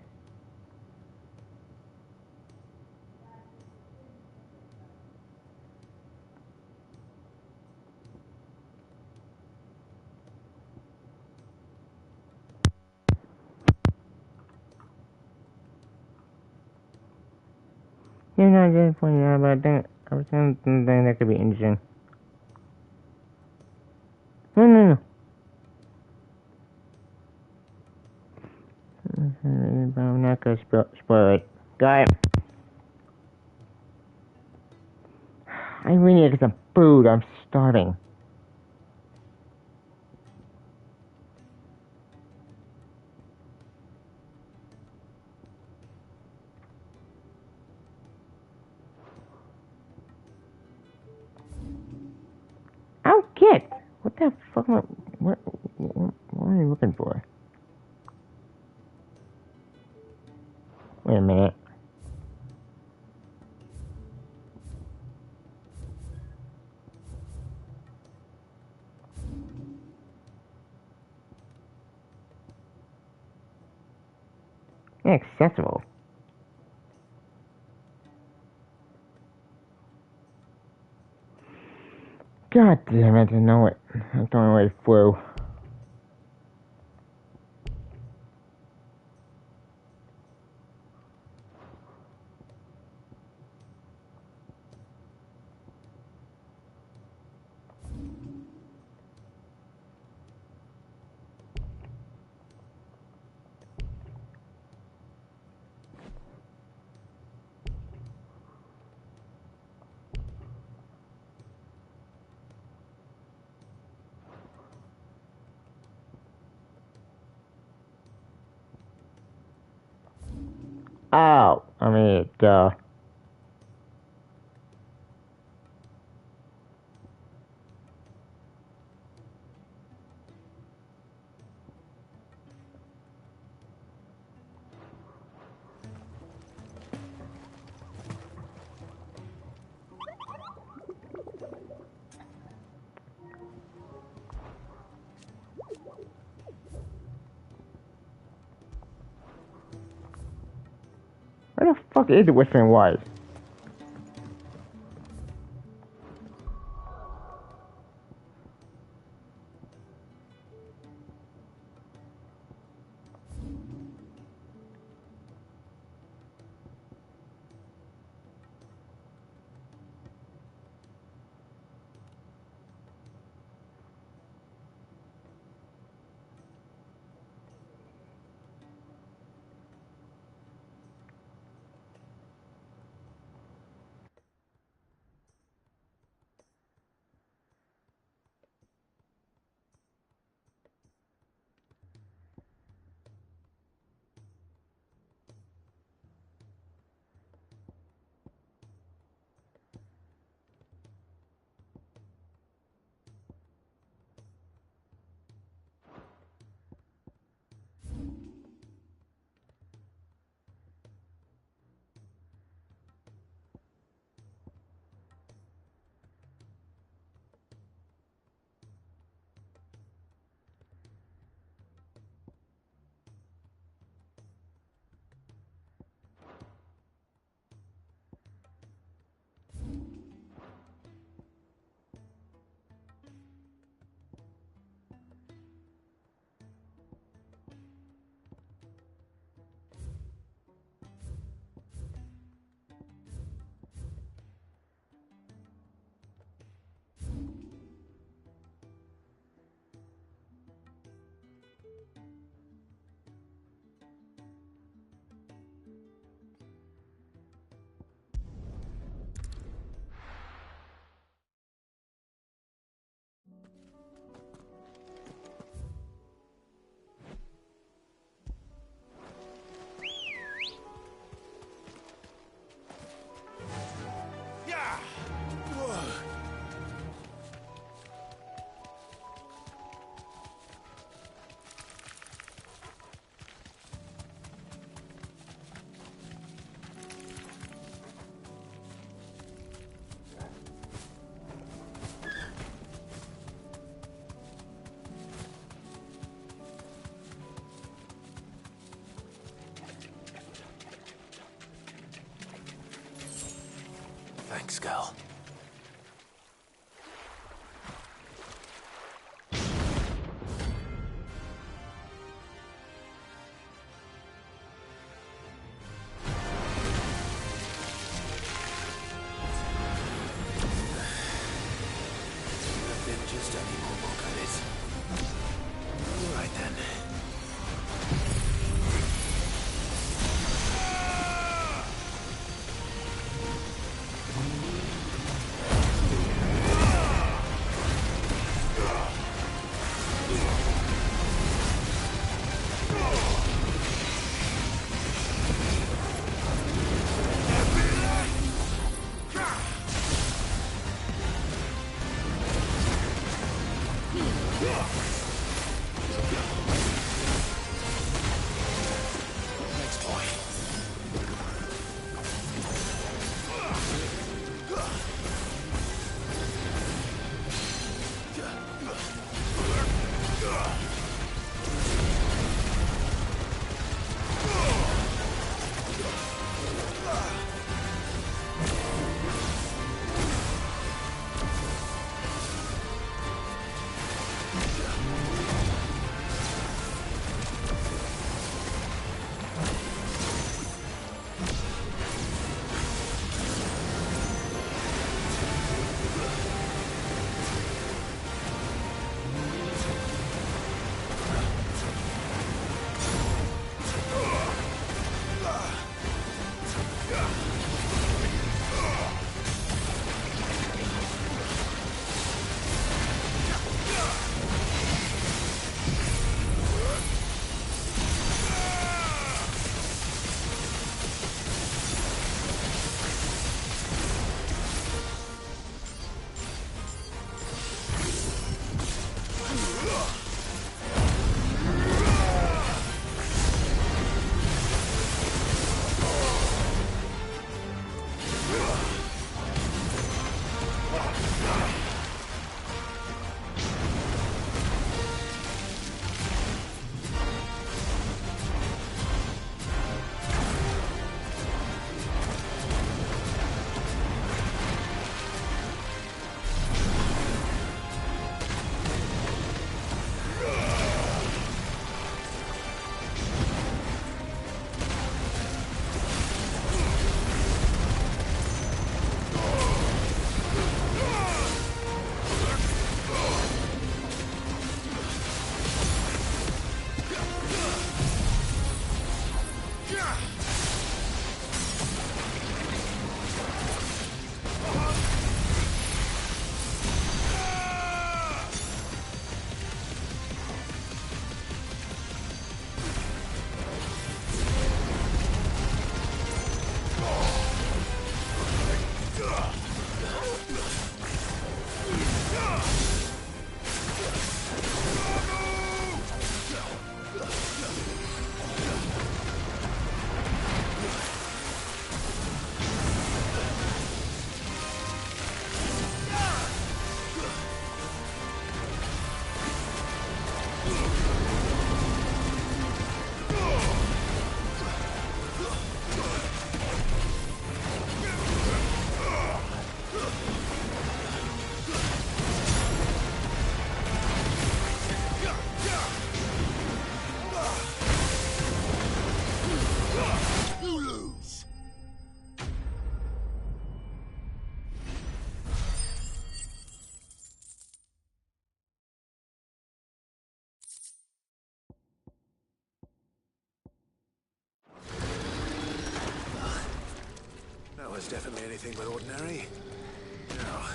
You're not disappointed about that. I was something that could be interesting. No. I'm not gonna spoil it. Got it. I really need to get some food. I'm starving. Oh, kid! What the fuck? What are you looking for? Wait a minute. Inaccessible. God damn it, I know it. That's the only way through. Oh, I mean, duh. Where the fuck is the Whispering Wise? Thanks, girl. Just any more guys. All right then. That's definitely anything but ordinary. Now,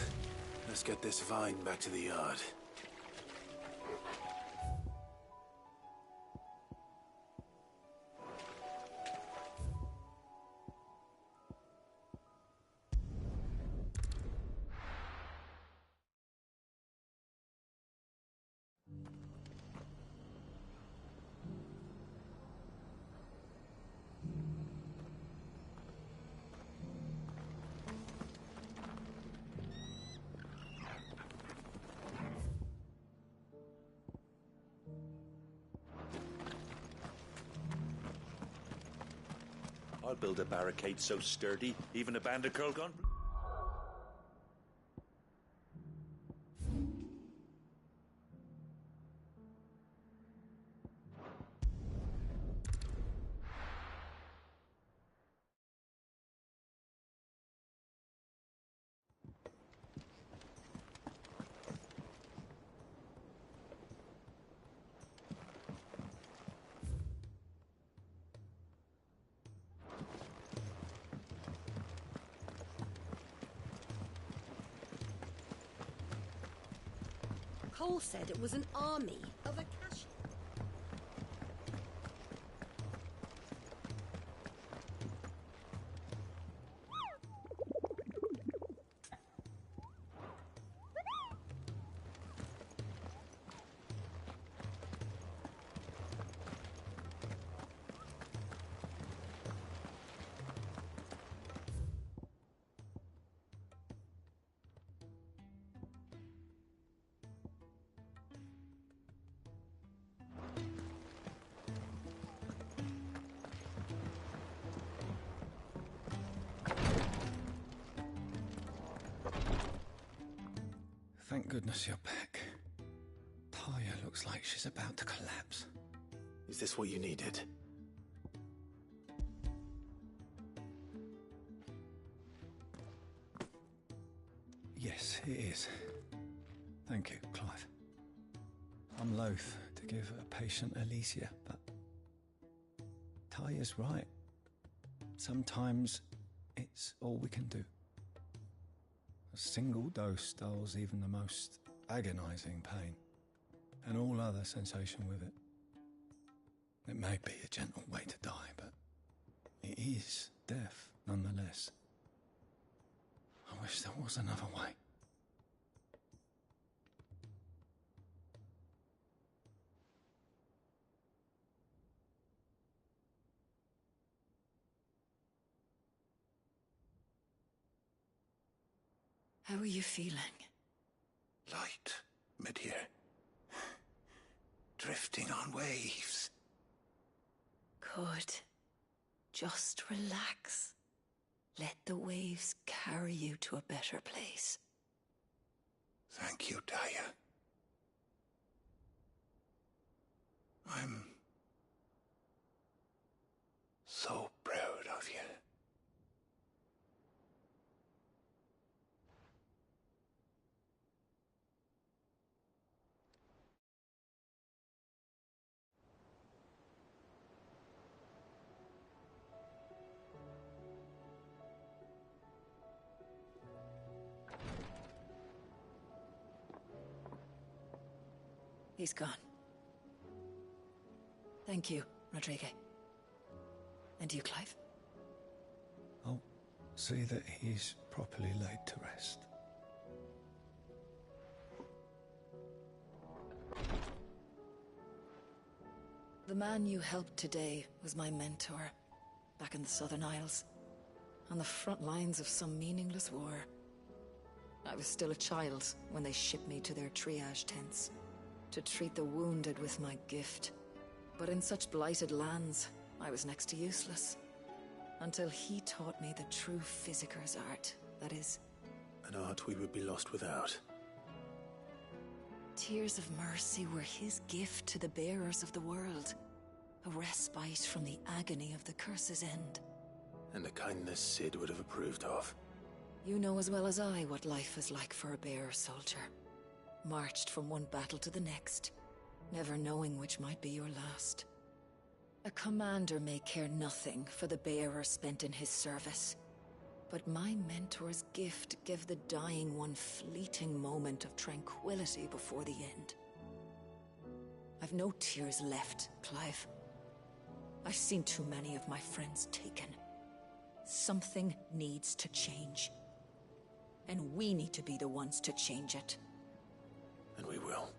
let's get this vine back to the yard. I'll build a barricade so sturdy, even a bandit girl gone. Cole said it was an army of Akashi. Thank goodness you're back. Taya looks like she's about to collapse. Is this what you needed? Yes, it is. Thank you, Clive. I'm loath to give a patient Alicia, but Taya's right. Sometimes it's all we can do. A single dose dulls even the most agonizing pain, and all other sensation with it. It may be a gentle way to die, but it is death nonetheless. I wish there was another way. How are you feeling? Light, mid-here. Drifting on waves. Good. Just relax. Let the waves carry you to a better place. Thank you, Taya. I'm so proud of you. He's gone. Thank you, Rodrigue. And you, Clive? I'll see that he's properly laid to rest. The man you helped today was my mentor, back in the Southern Isles, on the front lines of some meaningless war. I was still a child when they shipped me to their triage tents, to treat the wounded with my gift. But in such blighted lands, I was next to useless. Until he taught me the true physicker's art, that is. An art we would be lost without. Tears of mercy were his gift to the bearers of the world. A respite from the agony of the curse's end. And a kindness Sid would have approved of. You know as well as I what life is like for a bearer soldier. Marched from one battle to the next, never knowing which might be your last. A commander may care nothing for the bearer spent in his service. But my mentor's gift gave the dying one fleeting moment of tranquility before the end. I've no tears left, Clive. I've seen too many of my friends taken. Something needs to change. And we need to be the ones to change it. And we will.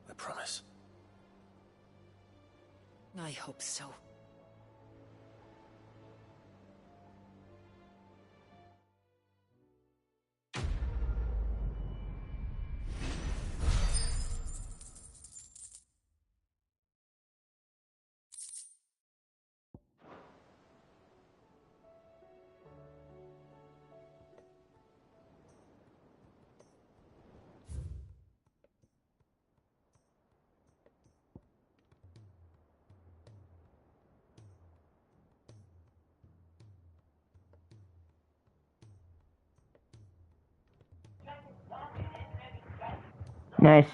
I promise. I hope so. Nice.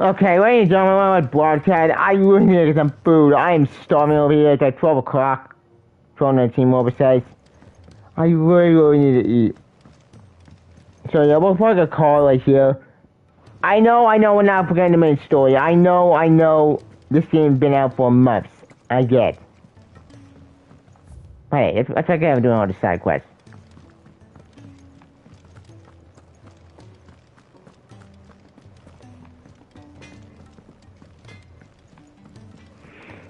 Okay, ladies and gentlemen, I'm broadcast. I really need to get some food. I am starving over here. It's like 12 o'clock. 12:19 more precise. I really need to eat. So yeah, we'll probably get a call right here. I know we're not forgetting the main story. I know this game's been out for months. I get. But hey, it's like I'm doing all the side quests.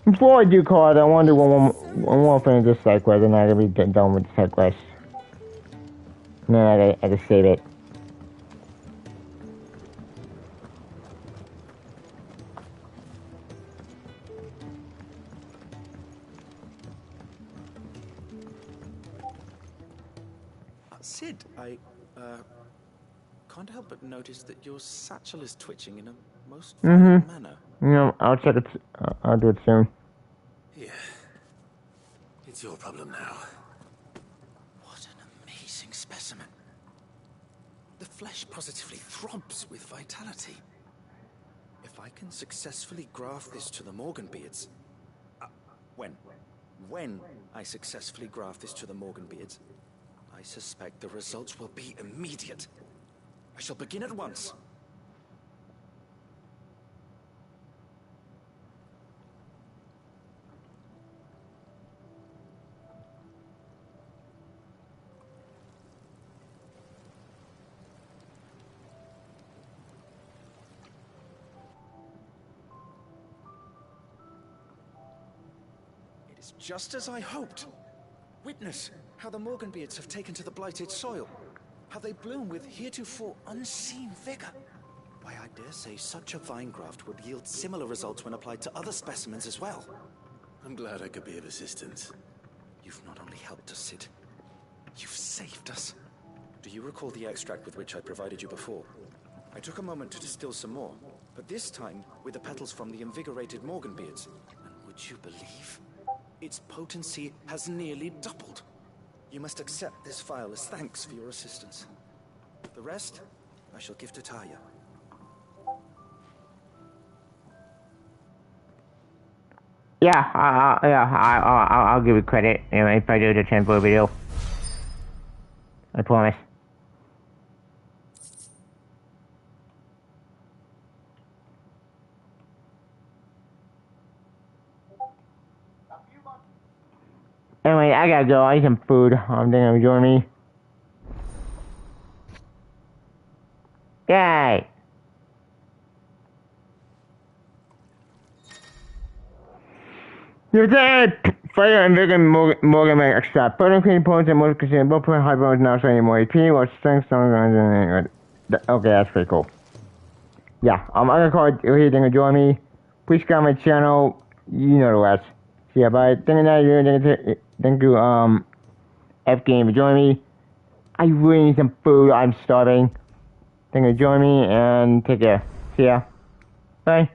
Before I do call it, I want to do one more thing in this side quest, and I'm gonna be done with the side quest. And then I gotta save it. Sid, I can't help but notice that your satchel is twitching in a most violent manner. You know, I'll check it. I'll do it soon. Yeah. It's your problem now. What an amazing specimen. The flesh positively throbs with vitality. If I can successfully graft this to the Morganbeards... When I successfully graft this to the Morganbeards, I suspect the results will be immediate. I shall begin at once. It is just as I hoped. Witness how the Morganbeards have taken to the blighted soil. How they bloom with heretofore unseen vigor. Why, I dare say such a vine graft would yield similar results when applied to other specimens as well. I'm glad I could be of assistance. You've not only helped us, Sid, you've saved us. Do you recall the extract with which I provided you before? I took a moment to distill some more, but this time with the petals from the invigorated Morganbeards. And would you believe? Its potency has nearly doubled. You must accept this vial as thanks for your assistance. The rest, I shall give to Taya. Yeah, I'll give you credit if I do the 10-4 video. I promise. Anyway, I gotta go. I need some food. I'm thinking of joining me. Yay! You're dead! Fire and Vigan Morgan extra. Putting clean points and most consumed both point high bones now showing more EP or strength stronger. Okay, that's pretty cool. Yeah, I'm gonna call it here. Thank you for joining me. Please comment my channel. You know the rest. See ya, bye. Thank you, F Game for joining me. I really need some food. I'm starving. Thank you for joining me and take care. See ya. Bye.